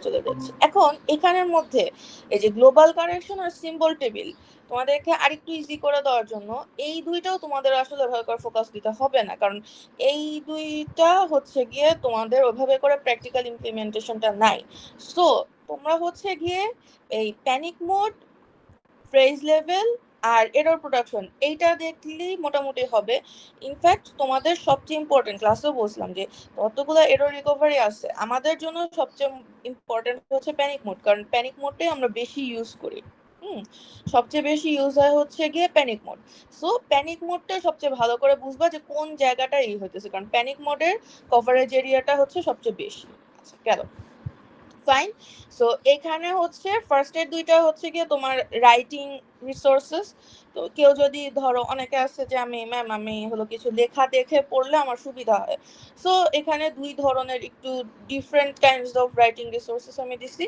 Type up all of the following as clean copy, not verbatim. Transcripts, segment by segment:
চলে যাচ্ছে। এখন এখানের মধ্যে এই যে গ্লোবাল কারেকশন আর সিম্বল টেবিল তোমাদেরকে আরেকটু ইজি করে দেওয়ার জন্য এই দুইটাও তোমাদের আসলে ওইভাবে করে ফোকাস দিতে হবে না, কারণ এই দুইটা হচ্ছে গিয়ে তোমাদের ওইভাবে করে প্র্যাকটিক্যাল ইমপ্লিমেন্টেশনটা নাই। সো তোমরা হচ্ছে গিয়ে এই প্যানিক মোড, ফ্রেজ লেভেল আর এরর প্রোডাকশন এইটা দেখলেই মোটামুটি হবে। ইনফ্যাক্ট তোমাদের সবচেয়ে ইম্পর্টেন্ট, ক্লাসেও বলছিলাম যে কতগুলো এরর রিকভারি আছে, আমাদের জন্য সবচেয়ে ইম্পর্টেন্ট হচ্ছে প্যানিক মোড, কারণ প্যানিক মোডটাই আমরা বেশি ইউজ করি। সবচেয়ে বেশি ইউজ হয় হচ্ছে গিয়ে প্যানিক মোড। সো প্যানিক মোডটা সবচেয়ে ভালো করে বুঝবা যে কোন জায়গাটা এই হইতেছে, কারণ প্যানিক মোডের কভারেজ এরিয়াটা হচ্ছে সবচেয়ে বেশি। আচ্ছা গেল, ফাইন। সো এখানে হচ্ছে ফার্স্ট এর দুইটা হচ্ছে গিয়ে তোমার রাইটিং রিসোর্সেস। তো কেউ যদি ধরো, অনেকে আছে যে আমি হলো কিছু লেখা দেখে পড়লে আমার সুবিধা হয়, সো এখানে দুই ধরনের একটু different kinds of writing resources আমি দিছি।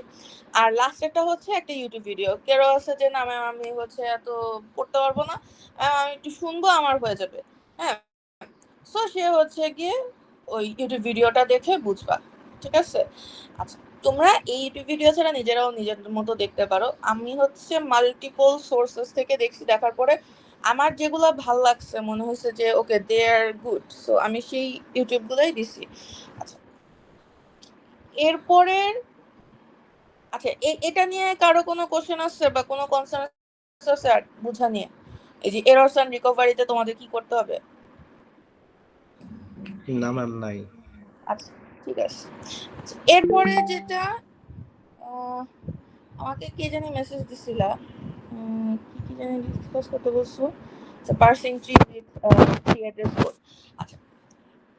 আর লাস্ট একটা হচ্ছে একটা ইউটিউব ভিডিও। কেউ আছে যে না ম্যাম আমি হচ্ছে এত পড়তে পারবো না, আমি একটু শুনবো আমার হয়ে যাবে, হ্যাঁ, সো সে হচ্ছে গিয়ে ওই ইউটিউব ভিডিওটা দেখে বুঝবা, ঠিক আছে? আচ্ছা, তোমরা এই ইউটিউব ভিডিও ছাড়া নিজেরাও নিজের মতো দেখতে পারো। আমি হচ্ছে মাল্টিপল সোর্সেস থেকে দেখছি, দেখার পরে আমার যেগুলো ভাল লাগছে মনে হয়েছে যে ওকে দে আর গুড, সো আমি সেই ইউটিউবগুলোই দিছি। আচ্ছা, এরপরের, আচ্ছা এটা নিয়ে কারো কোনো কোশ্চেন আছে বা কোনো কনসার্ন আছে আর বুঝা নিয়ে, এই যে এররস এন্ড রিকভারিতে তোমাদের কি করতে হবে? না ম্যাম নাই। আচ্ছা ঠিক আছে। এরপরে যেটা আমাকে কে জানি মেসেজ দিছিল, কি জানি ডিসকাস করতে বলছো, parsing tree with three address code. আচ্ছা,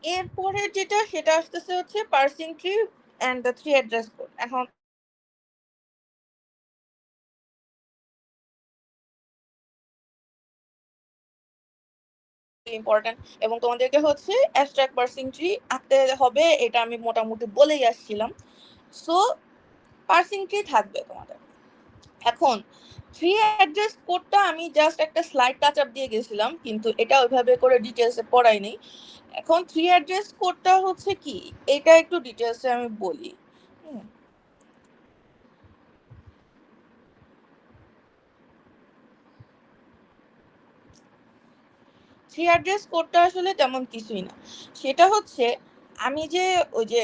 এরপরে যেটা সেটা আসতেছে হচ্ছে parsing tree and the three address code. এখন ইম্পর্টেন্ট, এবং তোমাদেরকে হচ্ছে অ্যাবস্ট্রাক্ট পার্সিং ট্রি আঁকতে হবে, এটা আমি মোটামুটি বলেই আসছিলাম। সো পার্সিং ট্রি থাকবে তোমাদের। এখন থ্রি অ্যাড্রেস কোডটা আমি জাস্ট একটা স্লাইড টাচ আপ দিয়ে গেছিলাম, কিন্তু এটা ওইভাবে করে ডিটেলসে পড়াইনি। এখন থ্রি অ্যাড্রেস কোডটা হচ্ছে কি, এটা একটু ডিটেলসে আমি বলি। থ্রি অ্যাড্রেস কোডটা আসলে তেমন কিছুই না, সেটা হচ্ছে আমি যে ওই যে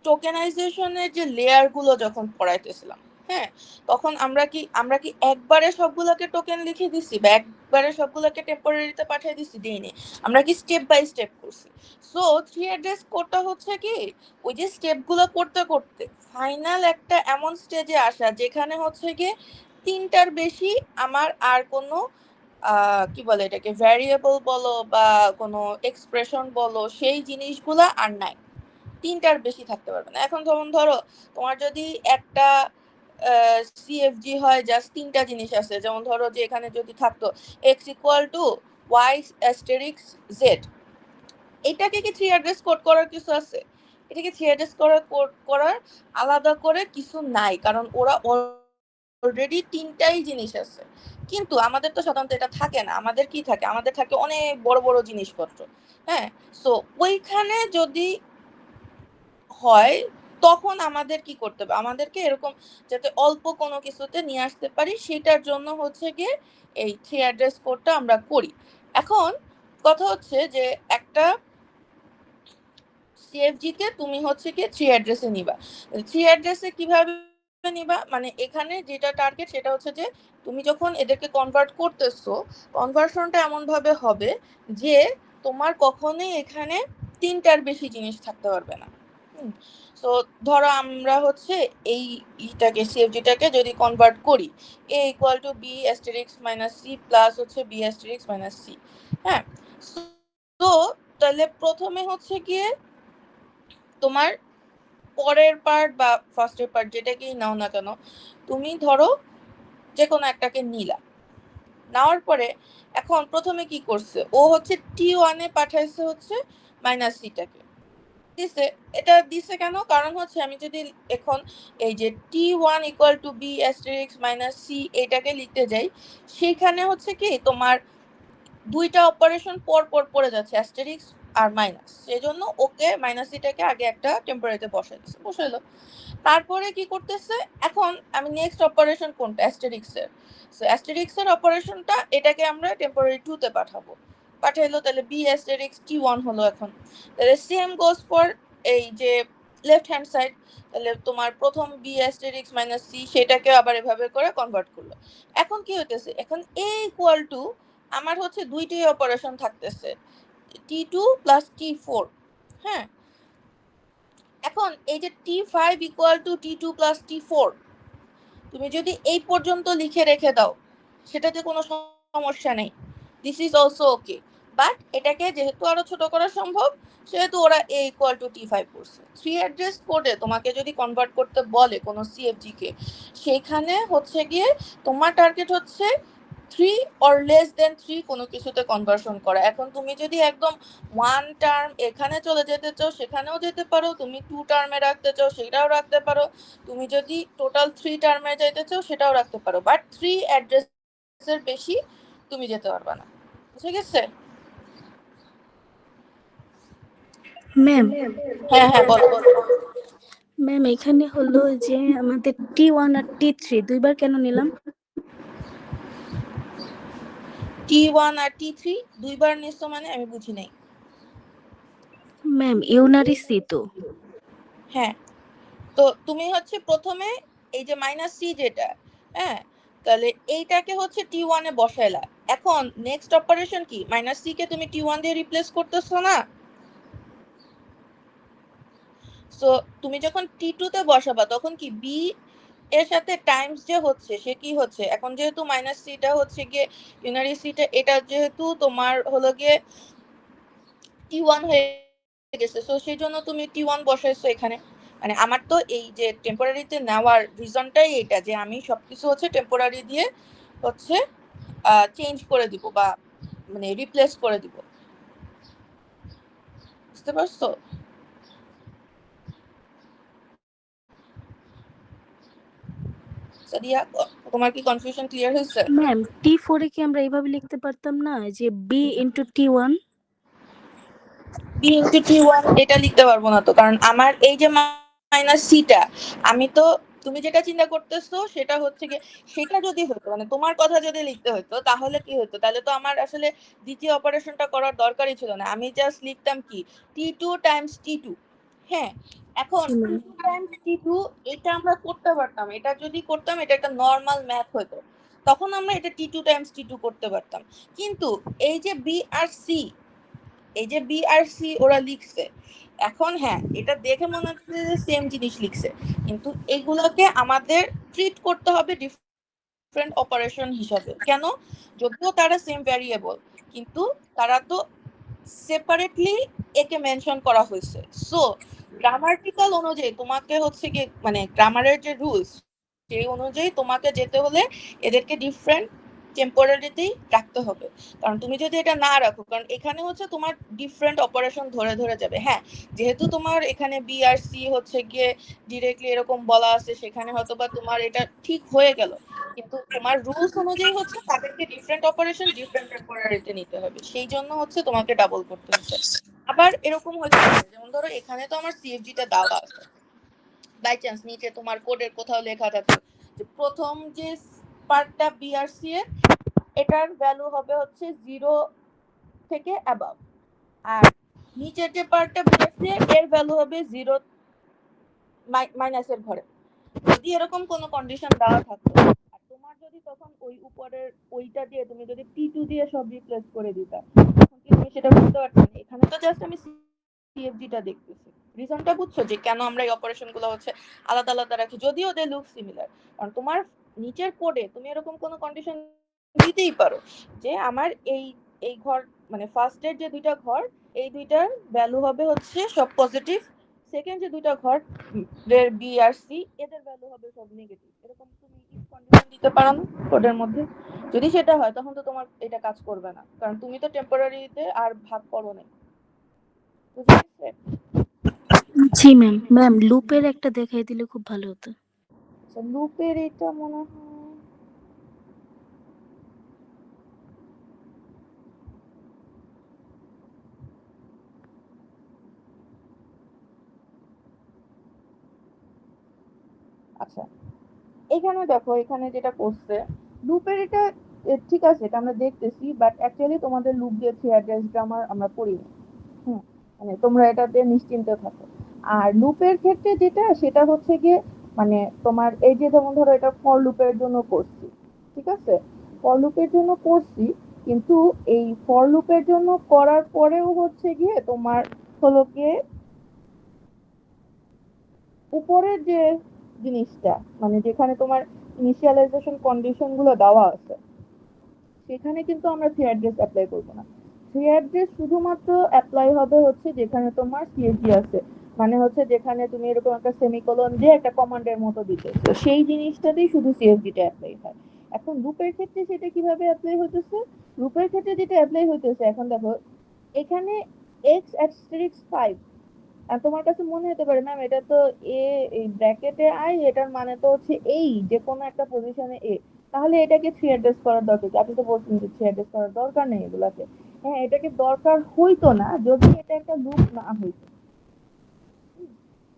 টোকেনাইজেশনের যে লেয়ার গুলো যখন পড়াইতেছিলাম, হ্যাঁ, তখন আমরা কি একবারে সবগুলোকে টোকেন লিখে দিছি বা একবারে সবগুলোকে টেম্পোরারিতে পাঠিয়ে দিছি, দিইনি। আমরা কি স্টেপ বাই স্টেপ করছি। সো থ্রি অ্যাড্রেস কোডটা হচ্ছে কি ওই যে স্টেপগুলো করতে করতে ফাইনাল একটা এমন স্টেজে আসা যেখানে হচ্ছে গিয়ে তিনটার বেশি আমার আর কোনো কি বলে এটাকে ভ্যারিয়েবল বলো বা কোনো এক্সপ্রেশন বলো সেই জিনিসগুলা আর নাই, তিনটার বেশি থাকতে পারবে না। এখন যেমন ধরো তোমার যদি একটা সিএফজি হয়, জাস্ট তিনটা জিনিস আছে, যেমন ধরো যে এখানে যদি থাকতো x equal to y asterisk z, এটাকে কি থ্রি অ্যাড্রেস কোড করার কিছু আছে? এটাকে থ্রি অ্যাড্রেস করার আলাদা করে কিছু নাই, কারণ ওরা অলরেডি তিনটাই জিনিস আছে। কিন্তু আমাদের তো সাধারণত এটা থাকে না, আমাদের কি থাকে, আমাদের থাকে অনেক বড় বড় জিনিসপত্র, হ্যাঁ। সো ওইখানে যদি হয় তখন আমাদের কি করতে হবে, আমাদেরকে এরকম যাতে অল্প কোনো কিছুতে নিয়ে আসতে পারি সেটার জন্য হচ্ছে গিয়ে এই থ্রি অ্যাড্রেস কোডটা আমরা করি। এখন কথা হচ্ছে যে একটা সিএফজি কে তুমি হচ্ছে কি থ্রি অ্যাড্রেসে নিবা। থ্রি অ্যাড্রেসে কিভাবে নিবা, মানে এখানে যেটা টার্গেট সেটা হচ্ছে যে তুমি যখন এদেরকে কনভার্ট করতেছো, কনভার্সনটা এমন ভাবে হবে যে তোমার কখনোই এখানে তিনটার বেশি জিনিস থাকতে পারবে না। সো ধরো আমরা হচ্ছে এই ইটাকে সিএফজিটাকে যদি কনভার্ট করি, A equal to B asterisk minus C plus হচ্ছে বি অ্যাস্টেরিক্স মাইনাস সি, হ্যাঁ। তো তাহলে প্রথমে হচ্ছে গিয়ে তোমার পরের পার্ট বা ফার্স্টের পার্ট যেটাকেই নাও না কেন, তুমি ধরো যে কোনো একটাকে নিলা, নেওয়ার পরে এখন প্রথমে কি করছে, ও হচ্ছে টি ওয়ানে পাঠাইছে হচ্ছে মাইনাস সিটাকে দিছে। এটা দিছে কেন, কারণ হচ্ছে আমি যদি এখন এই যে T one equal to B asterisk minus c এটাকে লিখতে যাই, সেখানে হচ্ছে কি তোমার দুইটা অপারেশন পর পর পড়ে যাচ্ছে, অ্যাস্টেরিক্স আর মাইনাস, সেই জন্য ওকে মাইনাস সিটাকে আগে একটা টেম্পোরারিতে বসাইলো। তারপরে কি করতেছে, এখন আমি নেক্সট অপারেশন কোনটা, অ্যাস্টেরিক্সের। সো অ্যাস্টেরিক্সের অপারেশনটা এটাকে আমরা টেম্পোরারি 2 তে পাঠাইলো, তাহলে বি অ্যাস্টেরিক্স T1 হলো। এখন তাহলে সেম গোস ফর এই যে লেফট হ্যান্ড সাইড, তাহলে তোমার প্রথম বি অ্যাস্টেরিক্স মাইনাস সি সেটাকে আবার এভাবে করে কনভার্ট করলো। এখন কি হইতেছে, এখন এ ইকুয়াল টু আমার হচ্ছে দুইটাই অপারেশন থাকতেছে, T2 প্লাস T4। হ্যাঁ, এখন এই যে T5 equal to T2 plus T4 তুমি যদি এই পর্যন্ত লিখে রেখে দাও সেটাতে কোনো সমস্যা নেই, this is also okay. But এটাকে যেহেতু আরো ছোট করা সম্ভব সেহেতু ওরা a ইকুয়াল টু T5 করছে। 3 অ্যাড্রেস কোডে তোমাকে যদি কনভার্ট করতে বলে কোনো সিএফজি কে, সেখানে হচ্ছে গিয়ে তোমার টার্গেট হচ্ছে 3 or less than 3 কোনো কিছুতে কনভার্সন করা। এখন তুমি যদি একদম 1 টার্ম এখানে চলে যেতে চাও সেখানেও যেতে পারো, তুমি 2 টার্মে রাখতে চাও সেটাও রাখতে পারো, তুমি যদি টোটাল 3 টার্মে যাইতে চাও সেটাও রাখতে পারো, বাট 3 অ্যাড্রেসের বেশি তুমি যেতে পারবে না। বুঝে গেছে? ম্যাম হ্যাঁ হ্যাঁ বলো। ম্যাম এখানে হলো যে আমাদের T1 আর T3 দুইবার কেন নিলাম? T1 আর T3 দুইবার নিছো মানে আমি বুঝি নাই। ম্যাম ইউনারি সি তো। হ্যাঁ, তো তুমি হচ্ছে প্রথমে এই যে মাইনাস সি যেটা, হ্যাঁ, তাহলে এইটাকে হচ্ছে T1 এ বসাইলা। এখন নেক্সট অপারেশন কি, মাইনাস সি কে তুমি T1 দিয়ে রিপ্লেস করতেছো না। সো তুমি যখন T2 তে বসাবা তখন কি বি এর সাথে টাইমস যে হচ্ছে সে কি হচ্ছে, এখন যেহেতু মাইনাস সিটা হচ্ছে গিয়ে ইউনারি সিটা, এটা যেহেতু তোমার হলো গিয়ে T1 হয়ে গেছে, সো সেই জন্য তুমি T1 বসাইছো এখানে। মানে আমার তো এই যে টেম্পোরারিতে নেওয়ার রিজনটাই এটা, যে আমি সবকিছু হচ্ছে টেম্পোরারি দিয়ে হচ্ছে চেঞ্জ করে দিব বা মানে রিপ্লেস করে দিব। বুঝতে পারছো? সাদিয়া, তোমার কি কনফিউশন ক্লিয়ার হয়েছে? ম্যাম T4 এ কি আমরা এইভাবে লিখতে পারতাম না যে B into T1? B into T1 এটা লিখতে পারবো না তো, কারণ আমার এই যে মাইনাস সিটা, আমি তো তুমি যেটা চিন্তা করতেছো সেটা হচ্ছে কি, সেটা যদি হতো মানে তোমার কথা যদি লিখতে হতো তাহলে কি হতো, তাহলে তো আমার আসলে দ্বিতীয় অপারেশনটা করার দরকারই ছিল না, আমি জাস্ট লিখতাম কি T2 টাইমস T2। হ্যাঁ, এখন T2 টাইমস T2 এটা আমরা করতে পারতাম, এটা যদি করতাম এটা একটা নর্মাল ম্যাথ হতো, তখন আমরা এটা T2 টাইমস T2 করতে পারতাম। কিন্তু এই যে বি আর সি, এই যে বি আর সি ওরা লিখছে, এখন হ্যাঁ এটা দেখে মনে হচ্ছে যে সেম জিনিস লিখছে, কিন্তু এগুলোকে আমাদের ট্রিট করতে হবে ডিফারেন্ট অপারেশন হিসাবে। কেন? যদিও তারা সেম ভ্যারিয়েবল কিন্তু তারা তো সেপারেটলি একে মেনশন করা হয়েছে। সো গ্রামাটিক্যাল অনুযায়ী তোমাকে হচ্ছে কি মানে গ্রামারের যে রুলস সেই অনুযায়ী তোমাকে যেতে হলে এদেরকে ডিফারেন্ট টেম্পোরারিতেই রাখতে হবে। কারণ তুমি যদি এটা না রাখো, কারণ এখানে হচ্ছে তোমার ডিফারেন্ট অপারেশন ধরে ধরে যাবে। হ্যাঁ, যেহেতু তোমার এখানে বি আর সি হচ্ছে গিয়ে ডিরেক্টলি এরকম বলা আছে, সেখানে হয়তো বা তোমার এটা ঠিক হয়ে গেল, কিন্তু তোমার রুলস অনুযায়ী হচ্ছে তাদেরকে ডিফারেন্ট অপারেশন ডিফারেন্ট টেম্পোরারিতে নিতে হবে, সেই জন্য হচ্ছে তোমাকে ডাবল করতে হচ্ছে। আবার এরকম হচ্ছে যেমন ধরো এখানে তো আমার সিএফজিটা দেওয়া আছে, বাই চান্স নিচে তোমার কোডের কোথাও লেখা থাকে যে প্রথম যে পার্টটা বিআরসি এর এটার ভ্যালু হবে হচ্ছে 0 থেকে অ্যাবাভ, আর নিচের যে পার্টটা বিআরসি এর ভ্যালু হবে 0 মাইনাসের ঘরে। যদি এরকম কোনো কন্ডিশন দেওয়া থাকতো আর তোমার যদি তখন ওই উপরের ওইটা দিয়ে তুমি যদি T2 দিয়ে সব রিপ্লেস করে দিতা, তখন কি তুমি সেটা করতে পারতে না? এখানে তো জাস্ট আমি সিএফজিটা দেখতেছি, রিজনটা বুঝছো যে কেন আমরা এই অপারেশন গুলো হচ্ছে আলাদা আলাদা রাখি, যদিও দে লুক সিমিলার। কারণ তোমার নিচের কোডে তুমি এরকম কোনো কন্ডিশন দিতেই পারো যে আমার এই এই ঘর মানে ফার্স্টের যে দুইটা ঘর এই দুইটার ভ্যালু হবে হচ্ছে সব পজিটিভ, সেকেন্ড যে দুইটা ঘর এর বি আর সি এদের ভ্যালু হবে সব নেগেটিভ, এরকম তুমি ইফ কন্ডিশন দিতে পারো না কোডের মধ্যে। যদি সেটা হয় তখন তো তোমার এটা কাজ করবে না, কারণ তুমি তো টেম্পোরারিতে আর ভাগ করো না। বুঝতে পেরেছে? জি ম্যাম। ম্যাম লুপের একটা দেখাই দিলে খুব ভালো হতো। লুপের এটা মনে হয় আচ্ছা, এখানে দেখো, এখানে যেটা করছে লুপের এটা ঠিক আছে, এটা আমরা দেখতেছি, বাট অ্যাকচুয়ালি তোমাদের লুপ দিয়ে থ্রি অ্যাড্রেস গ্রামার আমরা পড়িনি। হুম, মানে তোমরা এটাতে নিশ্চিন্ত থাকো। আর লুপের ক্ষেত্রে যেটা, সেটা হচ্ছে গিয়ে মানে তোমার এই যে যেমন ধরো এটা ফর লুপের জন্য করছি, ঠিক আছে, ফর লুপের জন্য করছি, কিন্তু এই ফর লুপের জন্য করার পরেও হচ্ছে গিয়ে তোমার হলো গিয়ে উপরের যে জিনিসটা, মানে যেখানে তোমার ইনিশিয়ালাইজেশন কন্ডিশন গুলো দেওয়া আছে, সেখানে কিন্তু আমরা থ্রি অ্যাড্রেস অ্যাপ্লাই করবো না। থ্রি অ্যাড্রেস শুধুমাত্র অ্যাপ্লাই হবে হচ্ছে যেখানে তোমার সিএসজি আছে, মানে হচ্ছে যেখানে তুমি এরকম একটা সেমিকোলন দিয়ে একটা কমান্ডের মতো দিতেছো, সেই জিনিসটাতেই শুধু সিএসজিটা অ্যাপ্লাই হয়। এখন লুপের ক্ষেত্রে সেটা কিভাবে অ্যাপ্লাই হতেছে? লুপের ক্ষেত্রে যেটা অ্যাপ্লাই হতেছে, এখন দেখো এখানে এক্স অ্যাস্টেরিক্স 5, আর তোমার কাছে মনে হতে পারে ম্যাম এটা তো এ, এই ব্র্যাকেটে আই, এটার মানে তো হচ্ছে এই যে কোনো একটা পজিশনে এ, তাহলে এটাকে থ্রি অ্যাড্রেস করার দরকার কি? আপনি তো বলছেন যে থ্রি অ্যাড্রেস করার দরকার নেই এগুলাকে। হ্যাঁ, এটাকে দরকার হইতো না যদি এটা একটা লুপ না হইতো।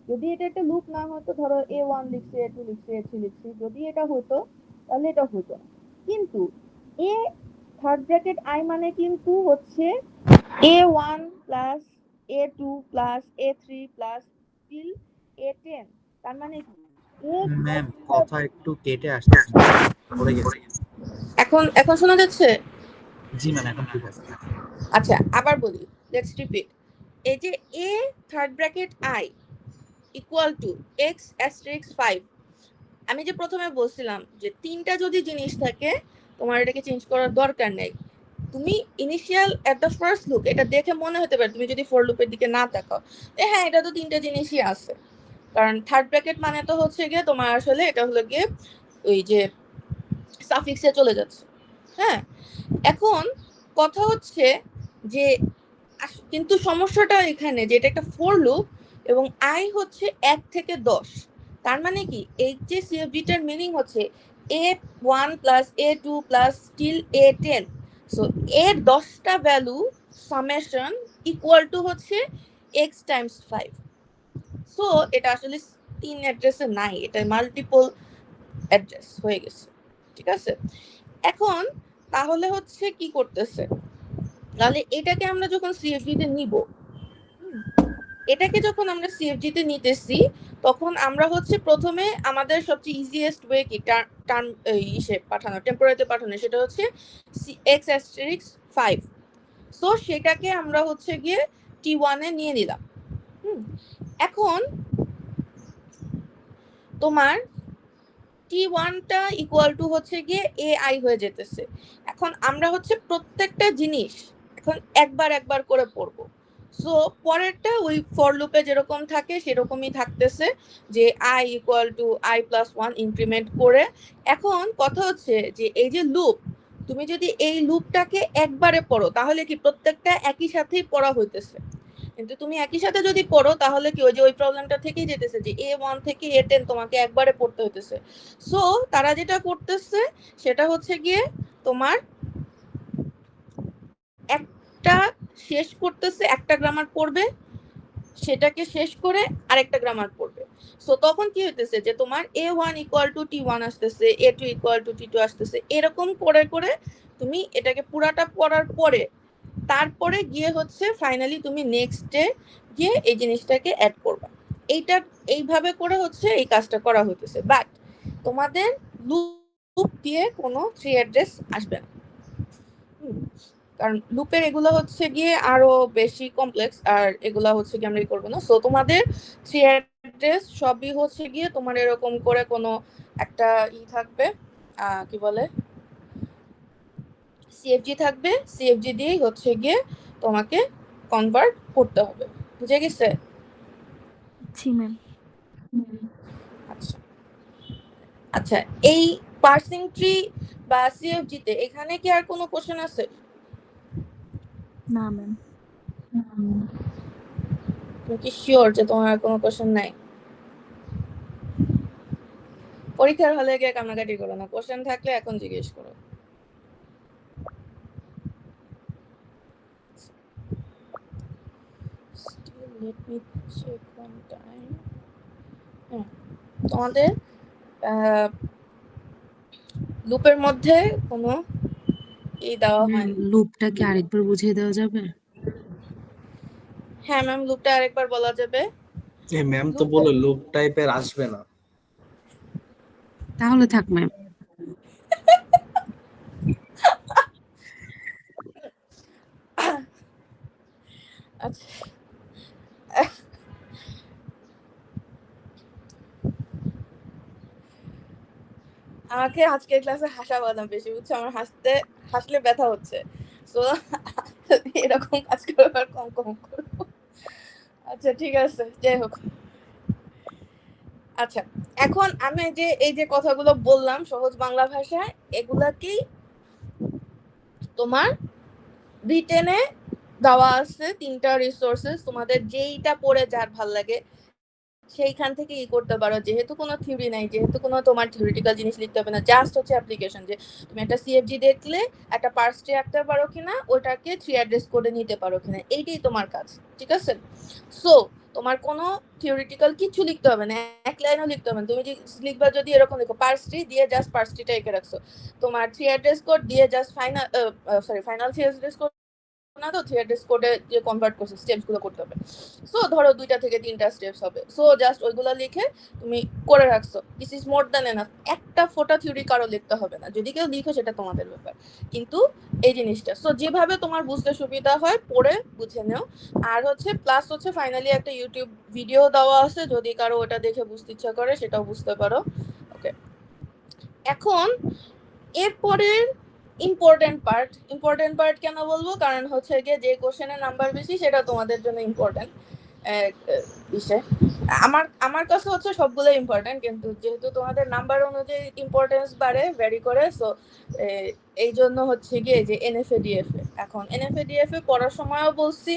যদি এটা একটা লুপ না হতো, ধরো A1 লিখছে, A2 লিখছে, A3 লিখছে, যদি এটা হতো তাহলে এটা হতো না। কিন্তু এ থার্ড ব্র্যাকেট আই মানে কিন্তু হচ্ছে A1 plus A2 plus A3 plus till A10। তার মানে কি এ ম্যাম কতটা? কথা একটু কেটে আসতেছে, পড়ে গেছে। এখন এখন শোনা যাচ্ছে? জি ম্যাম, এখন ঠিক আছে। আচ্ছা, আবার বলি, লেটস রিপিট। এই যে এ third bracket I equal to X asterisk 5, আমি যে প্রথমে বলছিলাম যে তিনটা যদি জিনিস থাকে তোমার এটাকে চেঞ্জ করার দরকার নেই। তুমি initial at the first look এটা দেখে মনে হতে পারে, তুমি যদি ফর লুপের দিকে না তাকাও, হ্যাঁ এটা তো তিনটা জিনিসই আছে, কারণ থার্ড ব্র্যাকেট মানে তো হচ্ছে গিয়ে তোমার আসলে এটা হলো গিয়ে ওই যে সাফিক্সে চলে যাচ্ছে। হ্যাঁ, এখন কথা হচ্ছে যে কিন্তু সমস্যাটা এখানে যে এটা একটা ফর লুপ এবং আই হচ্ছে 1 থেকে 10, তার মানে কি এই যে সিএফডিটার মিনিং হচ্ছে A1 plus A2 plus till A10। So এর 10টা ভ্যালু সামেশন ইকুয়াল টু হচ্ছে x টাইমস 5। সো এটা আসলে তিন অ্যাড্রেসে নাই, এটা মাল্টিপল অ্যাড্রেস হয়ে গেছে। ঠিক আছে, এখন তাহলে হচ্ছে কি করতেছে, তাহলে এটাকে আমরা যখন সিএফডি তে নিব, এটাকে যখন আমরা সিএফজি তে নিতেছি, তখন আমরা হচ্ছে প্রথমে আমাদের সবচেয়ে ইজিয়েস্ট ওয়ে কি টার্ম ইসে পাঠানো, টেম্পোরারিতে পাঠানো, সেটা হচ্ছে এক্স অ্যাস্টেরিক্স 5। সো সেটাকে আমরা হচ্ছে গিয়ে T1 এ নিয়ে নিলাম। এখন তোমার T1 টা ইকুয়াল টু হচ্ছে গিয়ে AI হয়ে যেতেছে। এখন আমরা হচ্ছে প্রত্যেকটা জিনিস এখন একবার একবার করে পড়বো। সো পরেরটা ওই ফর লুপে যেরকম থাকে সেরকমই থাকতেছে, যে I equal to I+1 increment করে। এখন কথা হচ্ছে যে এই যে লুপ, তুমি যদি এই লুপটাকে একবারে পড়ো তাহলে কি প্রত্যেকটা একই সাথেই পড়া হইতেছে, কিন্তু তুমি একই সাথে যদি পড়ো তাহলে কি ওই যে ওই প্রবলেমটা থেকেই যেতেছে যে A1 থেকে A10 তোমাকে একবারে পড়তে হইতেছে। সো তারা যেটা করতেছে সেটা হচ্ছে গিয়ে তোমার একটা শেষ করতেছে, একটা গ্রামার পড়বে, সেটাকে শেষ করে আরেকটা গ্রামার পড়বে। সো তখন কি হইতেছে যে তোমার A1 ইকুয়াল টু T1 আসতেছে, A2 ইকুয়াল টু T2 আসতেছে, এরকম করে করে তুমি এটাকে পুরাটা পড়ার পরে তারপরে গিয়ে হচ্ছে ফাইনালি তুমি নেক্সট ডে গিয়ে এই জিনিসটাকে অ্যাড করবা। এইটা এইভাবে করে হচ্ছে এই কাজটা করা হইতেছে, বাট তোমাদের লুপ দিয়ে কোনো থ্রি অ্যাড্রেস আসবে না। কারণ লুপের এগুলো হচ্ছে গিয়ে আরো বেশি কমপ্লেক্স, আর এগুলা হচ্ছে গিয়ে আমরা করবো না। সো তোমাদের থ্রি অ্যাড্রেস সবই হচ্ছে গিয়ে তোমার এরকম করে কোনো একটা থাকবে, কি বলে, সিএফজি থাকবে, সিএফজি দিয়েই হচ্ছে গিয়ে তোমাকে কনভার্ট করতে হবে। বুঝে গেছে? জি ম্যাম। আচ্ছা আচ্ছা, এই পার্সিং ট্রি বা সিএফজি তে এখানে কি আর কোনো কোশ্চেন আছে? না ম্যাম। তুমি কি শিওর যে তোমার আর কোনো কোশ্চেন নাই? পরীক্ষার হলে গিয়ে কান্নাকাটি করো না, কোশ্চেন থাকলে এখন জিজ্ঞেস করো। Still let me check one time. তোমাদের লুপের মধ্যে কোনো দেওয়া হয়নি। লুপটা কি আরেকবার বুঝিয়ে দেওয়া যাবে? হ্যাঁ ম্যাম, লুপটা আরেকবার বলা যাবে। ম্যাম তো বললো লুপ টাইপের আসবে না। তাহলে থাক ম্যাম। আচ্ছা, আমাকে আজকের ক্লাসে হাসাবাদাম বেশি, বুঝছো? আমার হাসলে ব্যথা হচ্ছে, তো এরকম কাজ করবার কম করবো। আচ্ছা ঠিক আছে, যাই হোক। আচ্ছা, এখন আমি এই যে কথাগুলো বললাম সহজ বাংলা ভাষায়, এগুলাকেই তোমার রিটেনে দেওয়া আছে 3টা রিসোর্সেস। তোমাদের যেইটা পড়ে যার ভাল লাগে সেইখান থেকে করতে পারো। যেহেতু কোনো থিওরি নাই, যেহেতু কোনো তোমার থিওরিটিক্যাল জিনিস লিখতে হবে না, জাস্ট হচ্ছে অ্যাপ্লিকেশন, যে তুমি একটা সিএফজি দেখলে একটা পার্স ট্রি আঁকতে পারো কিনা, ওটাকে 3 অ্যাড্রেস কোডে নিতে পারো কিনা, এইটাই তোমার কাজ, ঠিক আছে? সো তোমার কোনো থিওরিটিক্যাল কিছু লিখতে হবে না, এক লাইনও লিখতে হবে না। তুমি লিখবা যদি এরকম লিখো, পার্স ট্রি দিয়ে জাস্ট পার্স ট্রিটা এঁকে রাখছো, তোমার 3 অ্যাড্রেস কোড দিয়ে জাস্ট ফাইনাল 3 অ্যাড্রেস কোড না, তো 3 অ্যাড্রেস কোডে যে কনভার্ট করছে স্টেপস গুলো করতে হবে। সো ধরো 2টা থেকে 3টা স্টেপস হবে, সো জাস্ট ওইগুলো লিখে তুমি করে রাখছো, this is more than enough. একটা ফোটা থিওরি কারো লিখতে হবে না, যদি কেউ লিখো সেটা তোমাদের ব্যাপার, কিন্তু এই জিনিসটা সো যেভাবে তোমার বুঝতে সুবিধা হয় পড়ে বুঝে নাও। আর হচ্ছে প্লাস হচ্ছে ফাইনালি একটা ইউটিউব ভিডিও দেওয়া আছে, যদি কারো ওটা দেখে বুঝতে ইচ্ছা করে সেটাও বুঝতে পারো। ওকে, এখন এরপরের ইম্পর্টেন্ট পার্ট কেন বলবো, কারণ হচ্ছে গিয়ে যে কোশ্চেনের নাম্বার বেশি সেটা তোমাদের জন্য ইম্পর্টেন্ট বিষয়। আমার কাছে হচ্ছে সবগুলো ইম্পর্টেন্ট, কিন্তু যেহেতু তোমাদের নাম্বার অনুযায়ী ইম্পর্টেন্স বাড়ে, ভ্যারি করে, সো এই জন্য হচ্ছে গিয়ে যে এনএফএ ডিএফএ। এখন এনএফএ ডিএফএ পড়ার সময়ও বলছি,